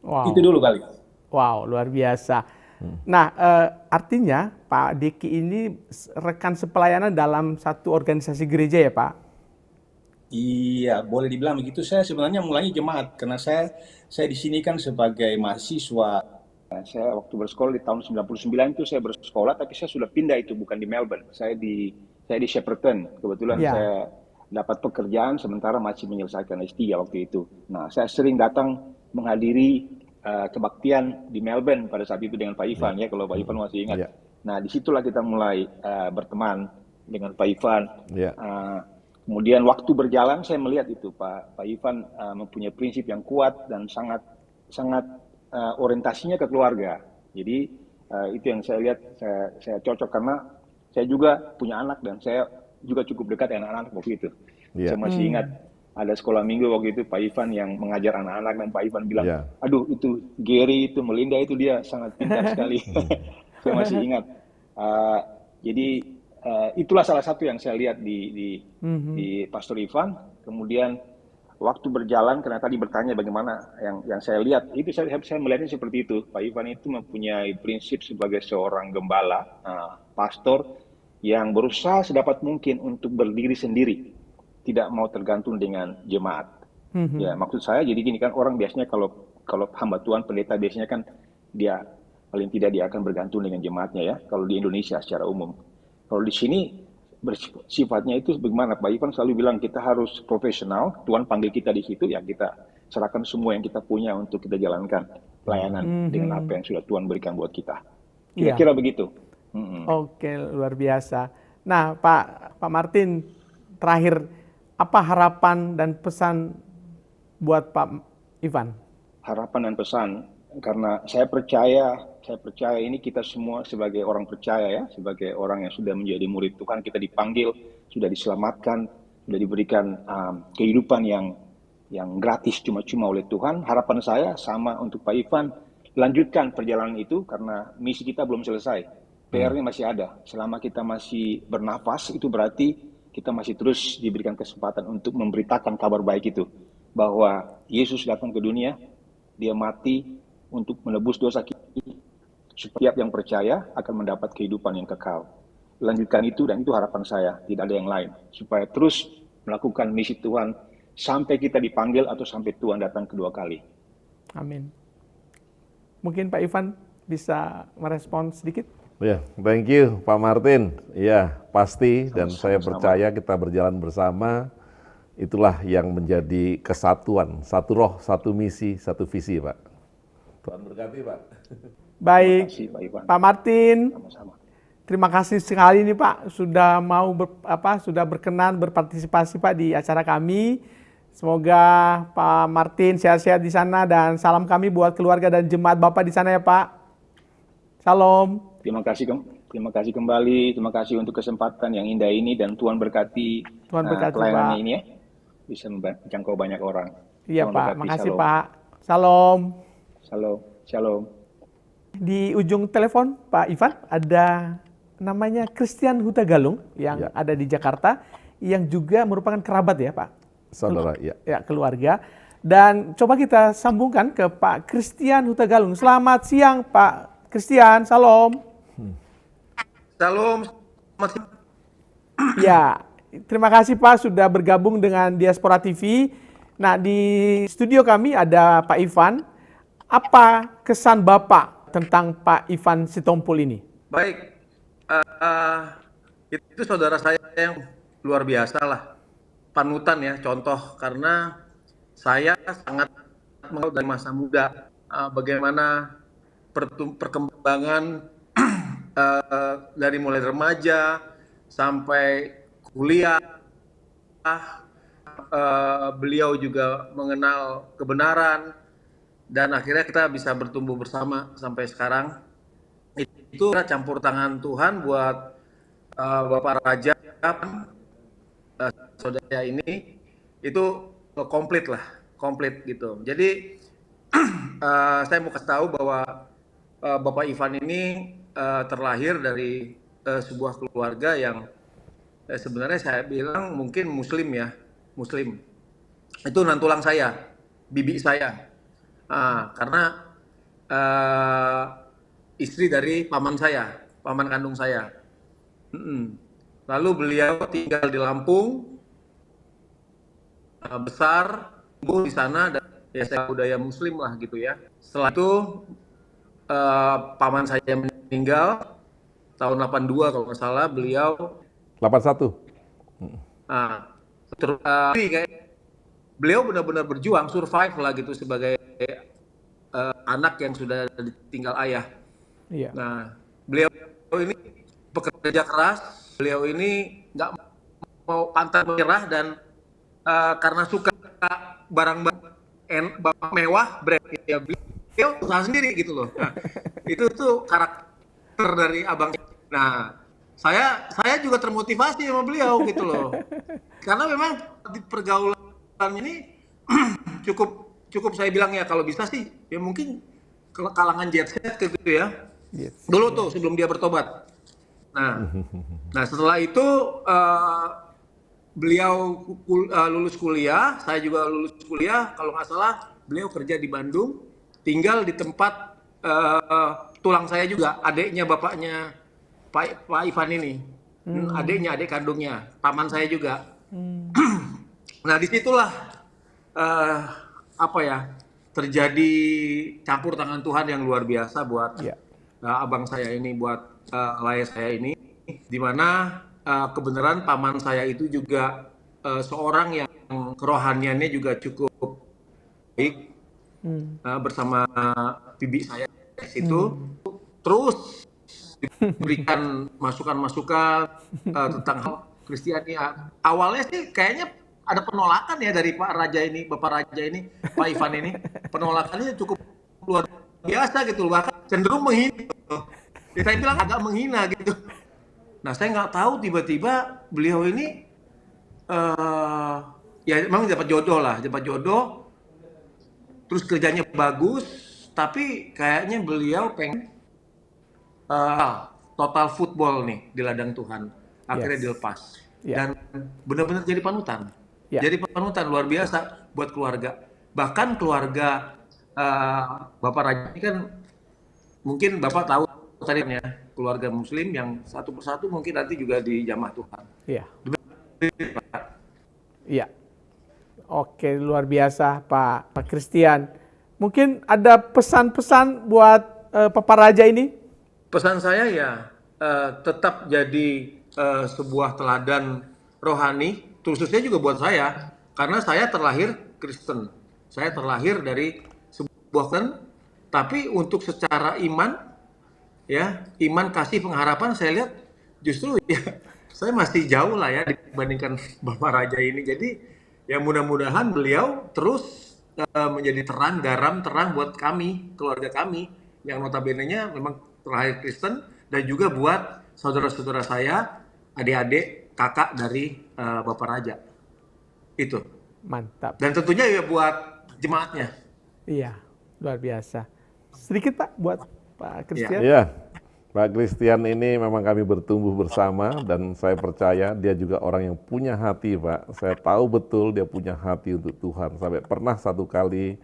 Wow. Itu dulu kali. Wow, luar biasa. Nah, artinya Pak Deki ini rekan sepelayanan dalam satu organisasi gereja ya Pak? Iya, boleh dibilang begitu. Saya sebenarnya mulainya jemaat karena saya di sini kan sebagai mahasiswa. Saya waktu bersekolah di tahun 99 itu saya bersekolah, tapi saya sudah pindah itu bukan di Melbourne. Saya di Shepparton. Kebetulan Ya. saya dapat pekerjaan sementara masih menyelesaikan S3 waktu itu. Nah, saya sering datang menghadiri kebaktian di Melbourne pada saat itu dengan Pak Ivan ya, kalau Pak Ivan masih ingat. Ya. Nah, disitulah kita mulai berteman dengan Pak Ivan. Ya. Kemudian waktu berjalan saya melihat itu Pak Ivan mempunyai prinsip yang kuat dan sangat orientasinya ke keluarga. Jadi itu yang saya lihat saya cocok karena saya juga punya anak dan saya juga cukup dekat dengan anak-anak waktu itu. Yeah. Saya masih ingat ada sekolah minggu waktu itu Pak Ivan yang mengajar anak-anak dan Pak Ivan bilang, aduh itu Gary itu Melinda itu dia sangat pintar sekali. Saya masih ingat. Jadi itulah salah satu yang saya lihat di Pastor Ivan. Kemudian waktu berjalan, karena tadi bertanya bagaimana yang saya lihat, itu saya melihatnya seperti itu. Pak Ivan itu mempunyai prinsip sebagai seorang gembala, pastor, yang berusaha sedapat mungkin untuk berdiri sendiri, tidak mau tergantung dengan jemaat. Ya, maksud saya jadi gini kan, orang biasanya kalau hamba Tuhan, pendeta biasanya kan dia paling tidak dia akan bergantung dengan jemaatnya ya, kalau di Indonesia secara umum. Kalau di sini sifatnya itu bagaimana? Pak Ivan selalu bilang kita harus profesional, Tuhan panggil kita di situ, ya kita serahkan semua yang kita punya untuk kita jalankan pelayanan dengan apa yang sudah Tuhan berikan buat kita. Kira-kira begitu. Oke, luar biasa. Nah, Pak Martin, terakhir, apa harapan dan pesan buat Pak Ivan? Harapan dan pesan, karena saya percaya ini kita semua sebagai orang percaya ya, sebagai orang yang sudah menjadi murid Tuhan, kita dipanggil, sudah diselamatkan, sudah diberikan kehidupan yang gratis cuma-cuma oleh Tuhan. Harapan saya sama untuk Pak Ivan, lanjutkan perjalanan itu karena misi kita belum selesai. PR-nya masih ada. Selama kita masih bernafas, itu berarti kita masih terus diberikan kesempatan untuk memberitakan kabar baik itu. Bahwa Yesus datang ke dunia, dia mati untuk menebus dosa kita, Setiap yang percaya akan mendapat kehidupan yang kekal. Lanjutkan itu, dan itu harapan saya, tidak ada yang lain. Supaya terus melakukan misi Tuhan sampai kita dipanggil atau sampai Tuhan datang kedua kali. Amin. Mungkin Pak Ivan bisa merespon sedikit? Ya, thank you Pak Martin. Iya, pasti, dan saya percaya kita berjalan bersama, itulah yang menjadi kesatuan, satu roh, satu misi, satu visi, Pak. Tuhan berkati, Pak. Baik, Terima kasih, Pak Ivan. Pak Martin. Sama-sama. Terima kasih sekali nih Pak, sudah mau sudah berkenan berpartisipasi Pak di acara kami. Semoga Pak Martin sehat-sehat di sana, dan salam kami buat keluarga dan jemaat Bapak di sana ya Pak. Salam. Terima kasih kembali. Terima kasih untuk kesempatan yang indah ini, dan Tuhan berkati, pelayanan Pak. ini ya. Bisa menjangkau banyak orang. Iya Tuhan Pak, berkati. makasih Shalom. Pak. Salam. Shalom. Shalom. Di ujung telepon Pak Ivan ada namanya Christian Hutagalung yang ada di Jakarta, yang juga merupakan kerabat ya Pak. Saudara, ya. Ya, keluarga. Dan coba kita sambungkan ke Pak Christian Hutagalung. Selamat siang Pak Christian, salam. Salam. Ya, terima kasih Pak sudah bergabung dengan Diaspora TV. Nah, di studio kami ada Pak Ivan. Apa kesan Bapak tentang Pak Ivan Sitompul ini? Baik, itu saudara saya yang luar biasa lah, panutan ya, contoh, karena saya sangat mengenal dari masa muda bagaimana perkembangan dari mulai remaja sampai kuliah. Beliau juga mengenal kebenaran, dan akhirnya kita bisa bertumbuh bersama sampai sekarang. Itu campur tangan Tuhan buat Bapak Raja, saudara ini, itu komplit gitu. Jadi saya mau kasih tahu bahwa Bapak Ivan ini terlahir dari sebuah keluarga yang sebenarnya saya bilang mungkin Muslim. Itu nantulang saya, bibi saya, karena istri dari paman kandung saya. Lalu beliau tinggal di Lampung, besar, tumbuh di sana, dan ya saya budaya Muslim lah gitu ya. Setelah itu paman saya meninggal tahun 82 kalau nggak salah, beliau 81. Beliau benar-benar berjuang, survive lah gitu sebagai anak yang sudah ditinggal ayah. Iya. Nah, beliau ini bekerja keras, beliau ini nggak mau pantang menyerah, dan karena suka barang mewah, brand ya, beliau usaha sendiri gitu loh. Nah, itu tuh karakter dari abang. Nah, saya juga termotivasi sama beliau gitu loh, karena memang di pergaulan ini cukup saya bilang ya, kalau bisa sih ya mungkin kalangan jet set gitu ya. Dulu tuh sebelum dia bertobat. Nah setelah itu beliau lulus kuliah, saya juga lulus kuliah. Kalau nggak salah beliau kerja di Bandung, tinggal di tempat tulang saya juga, adiknya bapaknya Pak Ivan ini, adik kandungnya, paman saya juga. Nah disitulah terjadi campur tangan Tuhan yang luar biasa buat abang saya ini, buat layar saya ini, di mana kebenaran paman saya itu juga seorang yang kerohaniannya juga cukup baik, bersama bibi saya di situ, terus diberikan masukan-masukan tentang hal Kristiani. Awalnya sih kayaknya ada penolakan ya dari Pak Raja ini, Pak Ivan ini, penolakannya cukup luar biasa gitu, bahkan cenderung menghina. Ya, saya bilang agak menghina gitu. Nah saya nggak tahu, tiba-tiba beliau ini ya memang dapat jodoh, terus kerjanya bagus, tapi kayaknya beliau pengen total football nih di ladang Tuhan, akhirnya dilepas, dan benar-benar jadi panutan. Jadi panutan luar biasa buat keluarga. Bahkan keluarga Bapak Raja ini kan mungkin Bapak tahu tadi ya, keluarga Muslim yang satu persatu mungkin nanti juga di Jamaah Tuhan. Iya. Iya. Oke, luar biasa Pak Christian. Mungkin ada pesan-pesan buat Papa Raja ini? Pesan saya ya tetap jadi sebuah teladan rohani, khususnya juga buat saya, karena saya terlahir Kristen. Saya terlahir dari sebuah Kristen, tapi untuk secara iman, ya iman kasih pengharapan saya lihat justru ya saya masih jauh lah ya dibandingkan Bapak Raja ini. Jadi ya mudah-mudahan beliau terus menjadi terang, garam, terang buat kami, keluarga kami yang notabene-nya memang terlahir Kristen, dan juga buat saudara-saudara saya, adik-adik, kakak dari Bapak Raja. Itu. Mantap. Dan tentunya ya buat jemaatnya. Iya, luar biasa. Sedikit Pak buat Pak Christian. Iya, Pak Christian ini memang kami bertumbuh bersama dan saya percaya dia juga orang yang punya hati, Pak. Saya tahu betul dia punya hati untuk Tuhan. Sampai pernah satu kali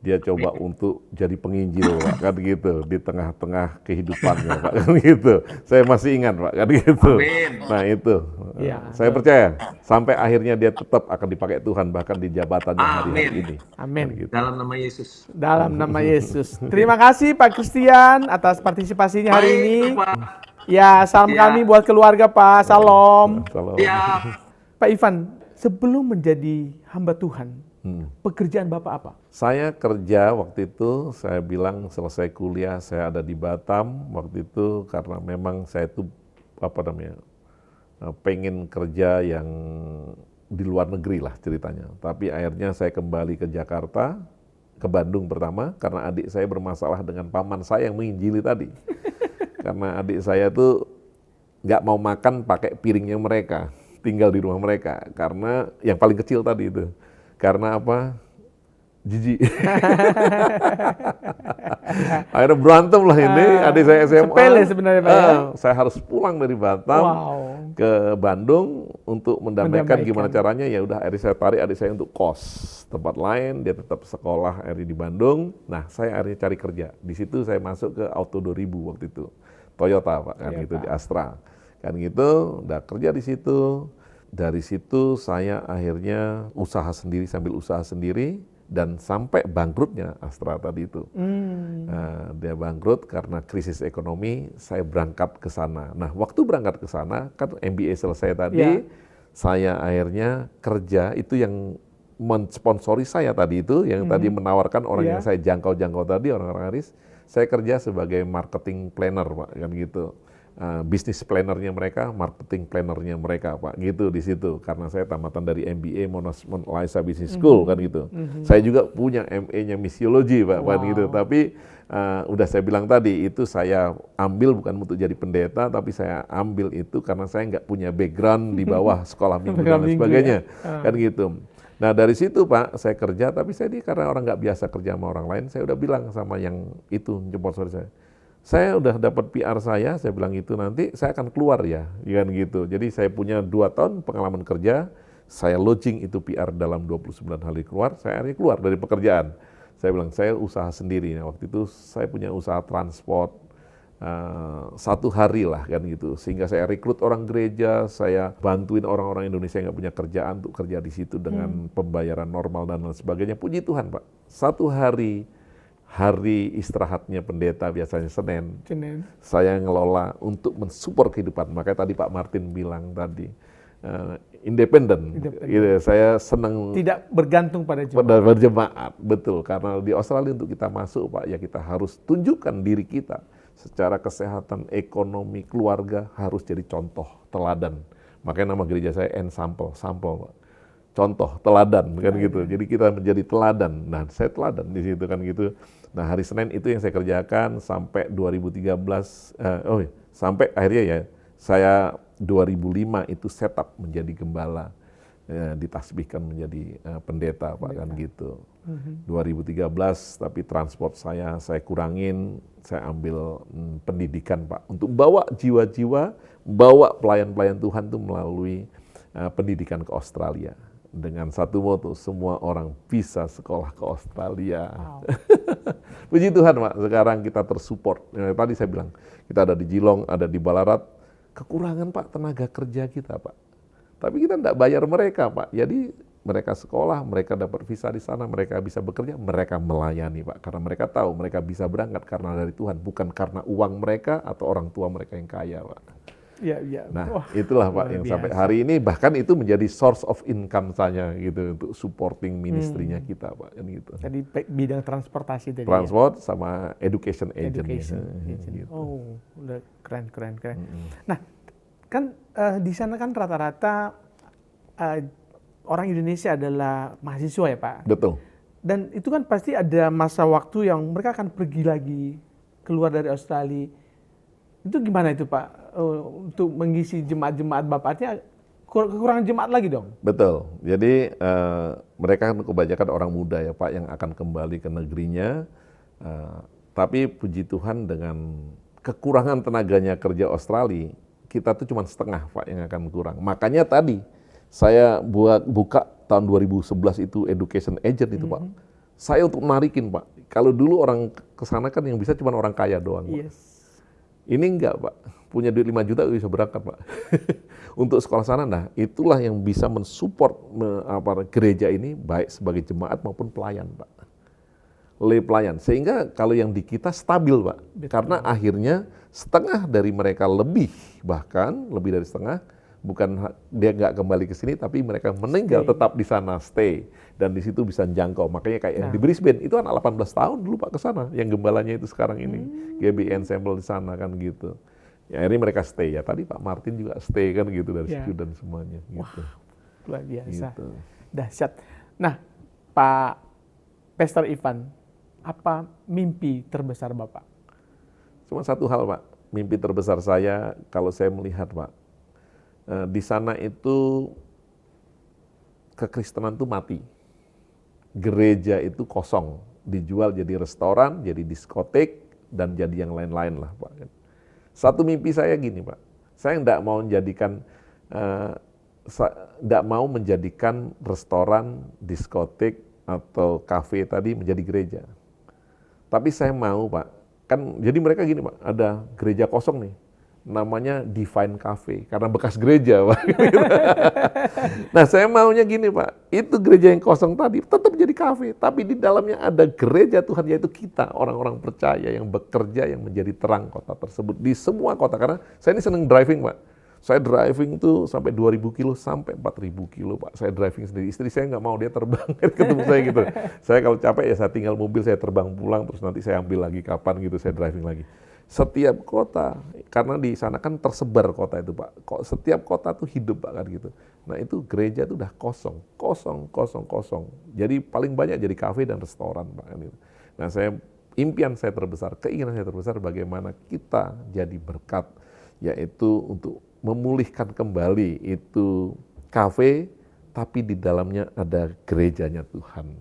dia coba untuk jadi penginjil, Pak, kan gitu, di tengah-tengah kehidupannya, Pak, kan gitu. Saya masih ingat, Pak, kan gitu. Amin. Nah itu, Ya, saya percaya sampai akhirnya dia tetap akan dipakai Tuhan bahkan di jabatannya hari-hari ini. Amin. Kan gitu. Dalam nama Yesus. Dalam nama Yesus. Terima kasih Pak Christian atas partisipasinya hari ini. Pak. Ya, salam Ya. kami buat keluarga Pak. Salam. Salam. Siap. Pak Ivan, sebelum menjadi hamba Tuhan, pekerjaan Bapak apa? Saya kerja waktu itu, saya bilang selesai kuliah, saya ada di Batam waktu itu karena memang saya itu pengen kerja yang di luar negeri lah ceritanya. Tapi akhirnya saya kembali ke Jakarta, ke Bandung pertama, karena adik saya bermasalah dengan paman saya yang menginjili tadi. Karena adik saya tuh nggak mau makan pakai piringnya mereka, tinggal di rumah mereka. Karena yang paling kecil tadi itu. Karena apa? Jijik. Akhirnya berantem lah ini, adik saya SMA. Sepele sebenarnya Pak ya? Saya harus pulang dari Batam ke Bandung untuk mendamaikan gimana caranya. Ya udah, akhirnya saya tarik adik saya untuk kos tempat lain, dia tetap sekolah akhirnya di Bandung. Nah, saya akhirnya cari kerja. Di situ saya masuk ke Auto 2000 waktu itu. Toyota, Pak, kan gitu di Astra. Kan gitu, udah kerja di situ. Dari situ saya akhirnya usaha sendiri sambil usaha sendiri dan sampai bangkrutnya Astra tadi itu. Nah, dia bangkrut karena krisis ekonomi, saya berangkat ke sana. Nah, waktu berangkat ke sana, kan MBA selesai tadi, saya akhirnya kerja, itu yang mensponsori saya tadi itu, yang tadi menawarkan orang yang saya jangkau tadi, orang-orang Aris, saya kerja sebagai marketing planner, Pak, kan gitu. Bisnis plannernya mereka, marketing plannernya mereka, Pak, gitu di situ. Karena saya tamatan dari MBA Mona Lisa Business School kan gitu. Saya juga punya MA-nya misiologi, Pak, kan gitu. Tapi udah saya bilang tadi itu saya ambil bukan untuk jadi pendeta, tapi saya ambil itu karena saya nggak punya background di bawah sekolah minggu dan lain sebagainya, kan gitu. Nah dari situ Pak, saya kerja, tapi karena orang nggak biasa kerja sama orang lain, saya udah bilang sama yang itu sponsor saya udah dapat PR saya bilang itu nanti saya akan keluar ya kan gitu. Jadi saya punya 2 tahun pengalaman kerja, saya lodging itu PR dalam 29 hari keluar, saya akhirnya keluar dari pekerjaan. Saya bilang saya usaha sendiri. Nah, waktu itu saya punya usaha transport 1 hari lah kan gitu. Sehingga saya rekrut orang gereja, saya bantuin orang-orang Indonesia yang nggak punya kerjaan untuk kerja di situ dengan pembayaran normal dan lain sebagainya. Puji Tuhan Pak, 1 hari istirahatnya pendeta biasanya Senin. Saya ngelola untuk mensupport kehidupan. Makanya tadi Pak Martin bilang tadi, independen. Gitu, saya senang. Tidak bergantung pada jemaat. Berjemaat, betul. Karena di Australia untuk kita masuk Pak, ya kita harus tunjukkan diri kita. Secara kesehatan, ekonomi, keluarga harus jadi contoh, teladan. Makanya nama gereja saya sampel Pak. Contoh, teladan kan gitu. Jadi kita menjadi teladan. Nah, saya teladan di situ kan gitu. Nah, hari Senin itu yang saya kerjakan sampai 2013 sampai akhirnya ya saya 2005 itu setup menjadi gembala. Ditasbihkan menjadi pendeta Pak kan gitu. 2013 tapi transport saya kurangin, saya ambil pendidikan Pak untuk bawa jiwa-jiwa, bawa pelayan-pelayan Tuhan itu melalui pendidikan ke Australia. Dengan satu moto, semua orang bisa sekolah ke Australia. Puji Tuhan Pak, sekarang kita tersupport. Tadi saya bilang, kita ada di Jilong, ada di Ballarat, kekurangan Pak tenaga kerja kita Pak. Tapi kita tidak bayar mereka Pak, jadi mereka sekolah, mereka dapat visa di sana, mereka bisa bekerja, mereka melayani Pak. Karena mereka tahu mereka bisa berangkat karena dari Tuhan, bukan karena uang mereka atau orang tua mereka yang kaya Pak. Ya, ya. Nah, Wah, itulah Pak yang sampai hari ini bahkan itu menjadi source of income saya gitu untuk supporting ministry-nya kita Pak, kan gitu. Jadi bidang transportasi tadi. Transport sama education agent. Education agent. Oh, udah keren. Nah, kan di sana kan rata-rata orang Indonesia adalah mahasiswa ya Pak. Betul. Dan itu kan pasti ada masa waktu yang mereka akan pergi lagi keluar dari Australia. Itu gimana itu Pak? Untuk mengisi jemaat-jemaat Bapaknya kekurangan jemaat lagi dong? Betul. Jadi mereka kan kebanyakan orang muda ya Pak yang akan kembali ke negerinya. Tapi puji Tuhan dengan kekurangan tenaganya kerja Australia, kita tuh cuma setengah Pak yang akan kurang. Makanya tadi saya buka tahun 2011 itu education agent itu Pak. Saya untuk narikin Pak. Kalau dulu orang kesana kan yang bisa cuma orang kaya doang Pak. Yes. Ini enggak Pak, punya duit 5 juta bisa berangkat Pak. Untuk sekolah sana, nah itulah yang bisa mensupport gereja ini baik sebagai jemaat maupun pelayan Pak. Lay pelayan, sehingga kalau yang di kita stabil Pak. Betul. Karena akhirnya setengah dari mereka bahkan lebih dari setengah, bukan dia nggak kembali ke sini, tapi mereka meninggal tetap di sana, stay. Dan di situ bisa jangkau. Makanya kayak yang di Brisbane, itu anak 18 tahun dulu Pak ke sana, yang gembalanya itu sekarang ini. GB Ensemble di sana kan gitu. Ya akhirnya mereka stay ya. Tadi Pak Martin juga stay kan gitu dari student semuanya. Gitu. Wah, luar biasa. Gitu. Dahsyat. Nah, Pak Pastor Ivan, apa mimpi terbesar Bapak? Cuma satu hal Pak, mimpi terbesar saya kalau saya melihat Pak, di sana itu kekristenan itu mati. Gereja itu kosong, dijual jadi restoran, jadi diskotik, dan jadi yang lain-lain lah Pak. Satu mimpi saya gini Pak, saya tidak mau menjadikan restoran, diskotik, atau kafe tadi menjadi gereja. Tapi saya mau Pak, kan jadi mereka gini Pak, ada gereja kosong nih, namanya Divine Cafe, karena bekas gereja Pak. Nah saya maunya gini Pak, itu gereja yang kosong tadi tetap jadi kafe, tapi di dalamnya ada gereja Tuhan, yaitu kita, orang-orang percaya yang bekerja, yang menjadi terang kota tersebut, di semua kota. Karena saya ini senang driving Pak, saya driving tuh sampai 2.000 kilo, sampai 4.000 kilo Pak, saya driving sendiri. Istri saya nggak mau, dia terbang, ketemu saya gitu. Saya kalau capek ya saya tinggal mobil, saya terbang pulang, terus nanti saya ambil lagi kapan gitu, saya driving lagi. Setiap kota, karena di sana kan tersebar kota itu Pak, setiap kota tuh hidup Pak kan gitu. Nah itu gereja itu udah kosong. Jadi paling banyak jadi kafe dan restoran Pak kan gitu. Nah impian saya terbesar, keinginan saya terbesar bagaimana kita jadi berkat, yaitu untuk memulihkan kembali itu kafe, tapi di dalamnya ada gerejanya Tuhan,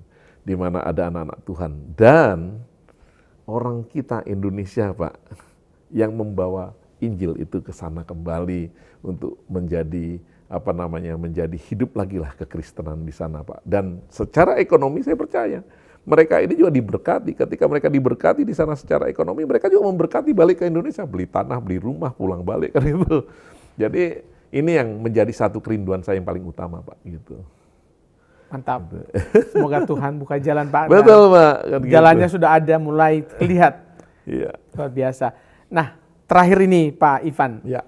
di mana ada anak-anak Tuhan dan orang kita Indonesia Pak, yang membawa Injil itu ke sana kembali untuk menjadi menjadi hidup lagi lah kekristenan di sana Pak. Dan secara ekonomi saya percaya mereka ini juga diberkati. Ketika mereka diberkati di sana secara ekonomi, mereka juga memberkati balik ke Indonesia, beli tanah, beli rumah, pulang balik kan itu. Jadi ini yang menjadi satu kerinduan saya yang paling utama Pak gitu. Mantap. Semoga Tuhan buka jalan Pak. Betul Pak. Kan jalannya gitu. sudah ada, mulai terlihat. Iya. Luar biasa. Nah, terakhir ini Pak Ivan. Ya.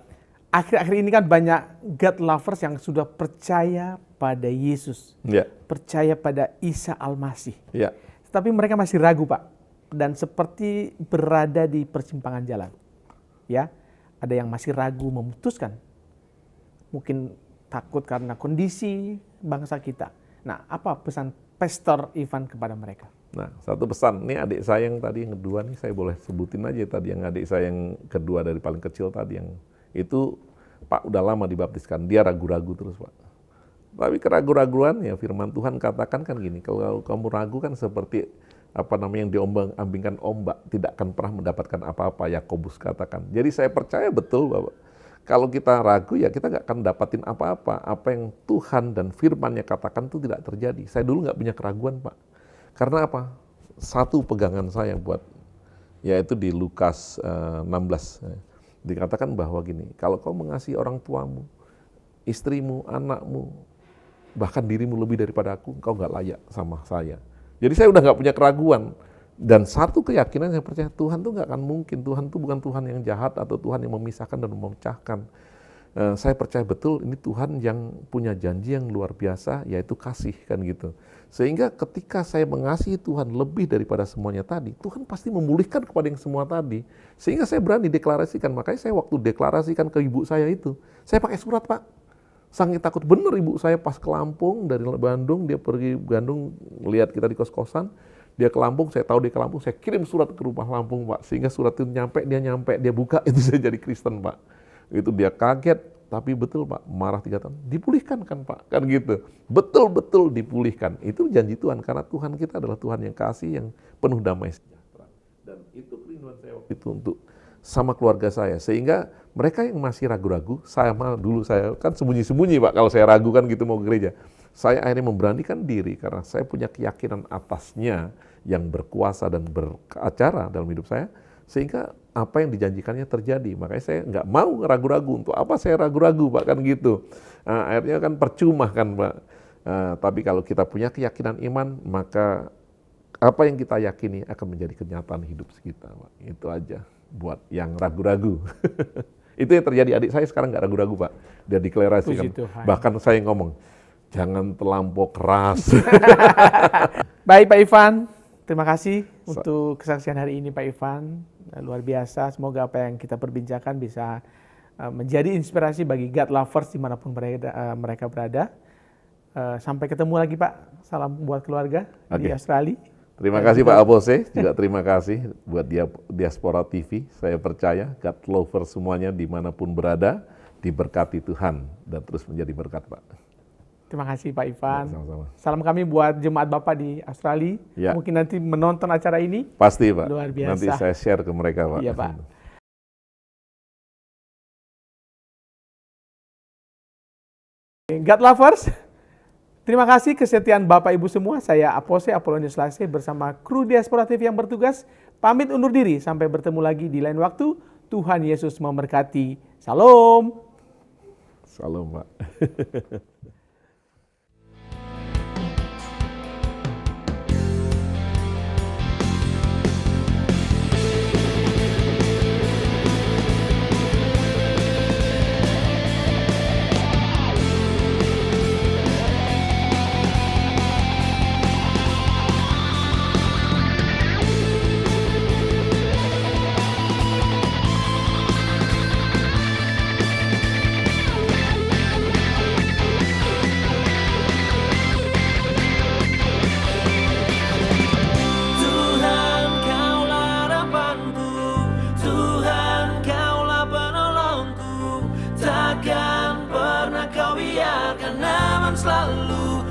Akhir-akhir ini kan banyak God lovers yang sudah percaya pada Yesus. Ya. Percaya pada Isa Al-Masih. Ya. Tapi mereka masih ragu Pak. Dan seperti berada di persimpangan jalan. Ya. Ada yang masih ragu memutuskan. Mungkin takut karena kondisi bangsa kita. Nah, apa pesan Pastor Ivan kepada mereka? Nah, satu pesan, ini adik saya yang tadi yang kedua nih, saya boleh sebutin aja tadi yang adik saya yang kedua dari paling kecil tadi, yang itu Pak udah lama dibaptiskan, dia ragu-ragu terus Pak. Tapi keraguan-raguan ya firman Tuhan katakan kan gini, kalau kamu ragu kan seperti yang diombang-ambingkan ombak, tidak akan pernah mendapatkan apa-apa, Yakobus katakan. Jadi saya percaya betul Bapak. Kalau kita ragu ya kita nggak akan dapatin apa-apa. Apa yang Tuhan dan firman-Nya katakan itu tidak terjadi. Saya dulu nggak punya keraguan Pak. Karena apa? satu pegangan saya buat, yaitu di Lukas 16. Dikatakan bahwa gini, kalau kau mengasihi orang tuamu, istrimu, anakmu, bahkan dirimu lebih daripada aku, kau nggak layak sama saya. Jadi saya udah nggak punya keraguan. Dan satu keyakinan saya percaya, Tuhan tuh nggak akan mungkin. Tuhan tuh bukan Tuhan yang jahat atau Tuhan yang memisahkan dan memecahkan. Saya percaya betul ini Tuhan yang punya janji yang luar biasa, yaitu kasih, kan gitu. Sehingga ketika saya mengasihi Tuhan lebih daripada semuanya tadi, Tuhan pasti memulihkan kepada yang semua tadi. Sehingga saya berani deklarasikan. Makanya saya waktu deklarasikan ke ibu saya itu, saya pakai surat, Pak. Saking takut, bener ibu saya pas ke Lampung, dari Bandung, dia pergi Bandung, lihat kita di kos-kosan, dia ke Lampung, saya tahu dia ke Lampung, saya kirim surat ke rumah Lampung, Pak. Sehingga surat itu nyampe, dia buka, itu saya jadi Kristen, Pak. Itu dia kaget, tapi betul, Pak, marah 3 tahun, dipulihkan kan, Pak, kan gitu. Betul-betul dipulihkan. Itu janji Tuhan, karena Tuhan kita adalah Tuhan yang kasih, yang penuh damai sejahtera. Dan itu kerinduan saya waktu itu untuk sama keluarga saya. Sehingga mereka yang masih ragu-ragu, dulu saya kan sembunyi-sembunyi, Pak, kalau saya ragu kan gitu mau ke gereja. Saya akhirnya memberanikan diri karena saya punya keyakinan atasnya yang berkuasa dan beracara dalam hidup saya, sehingga apa yang dijanjikannya terjadi. Makanya saya nggak mau ragu-ragu. Untuk apa saya ragu-ragu, Pak, kan gitu. Akhirnya kan percuma kan, Pak. Tapi kalau kita punya keyakinan iman, maka apa yang kita yakini akan menjadi kenyataan hidup kita, Pak. Itu aja buat yang ragu-ragu. Itu yang terjadi, adik saya sekarang nggak ragu-ragu, Pak. Dia deklarasikan. Bahkan saya ngomong, jangan terlampau keras. Baik Pak Ivan, terima kasih untuk kesaksian hari ini Pak Ivan. Luar biasa, semoga apa yang kita perbincangkan bisa menjadi inspirasi bagi God lovers dimanapun mereka berada. Sampai ketemu lagi Pak, salam buat keluarga di Australia. Terima kasih Pak Apose, juga terima kasih buat Diaspora TV. Saya percaya God lovers semuanya dimanapun berada, diberkati Tuhan dan terus menjadi berkat, Pak. Terima kasih Pak Ivan. Ya, sama-sama. Salam kami buat jemaat Bapak di Australia. Ya. Mungkin nanti menonton acara ini. Pasti Pak. Luar biasa. Nanti saya share ke mereka, Pak. Iya Pak. God lovers, terima kasih kesetiaan Bapak Ibu semua. Saya Apose Apolonius Lase bersama kru Diaspora TV yang bertugas. Pamit undur diri, sampai bertemu lagi di lain waktu. Tuhan Yesus memberkati. Salam. Salam, Pak. Selalu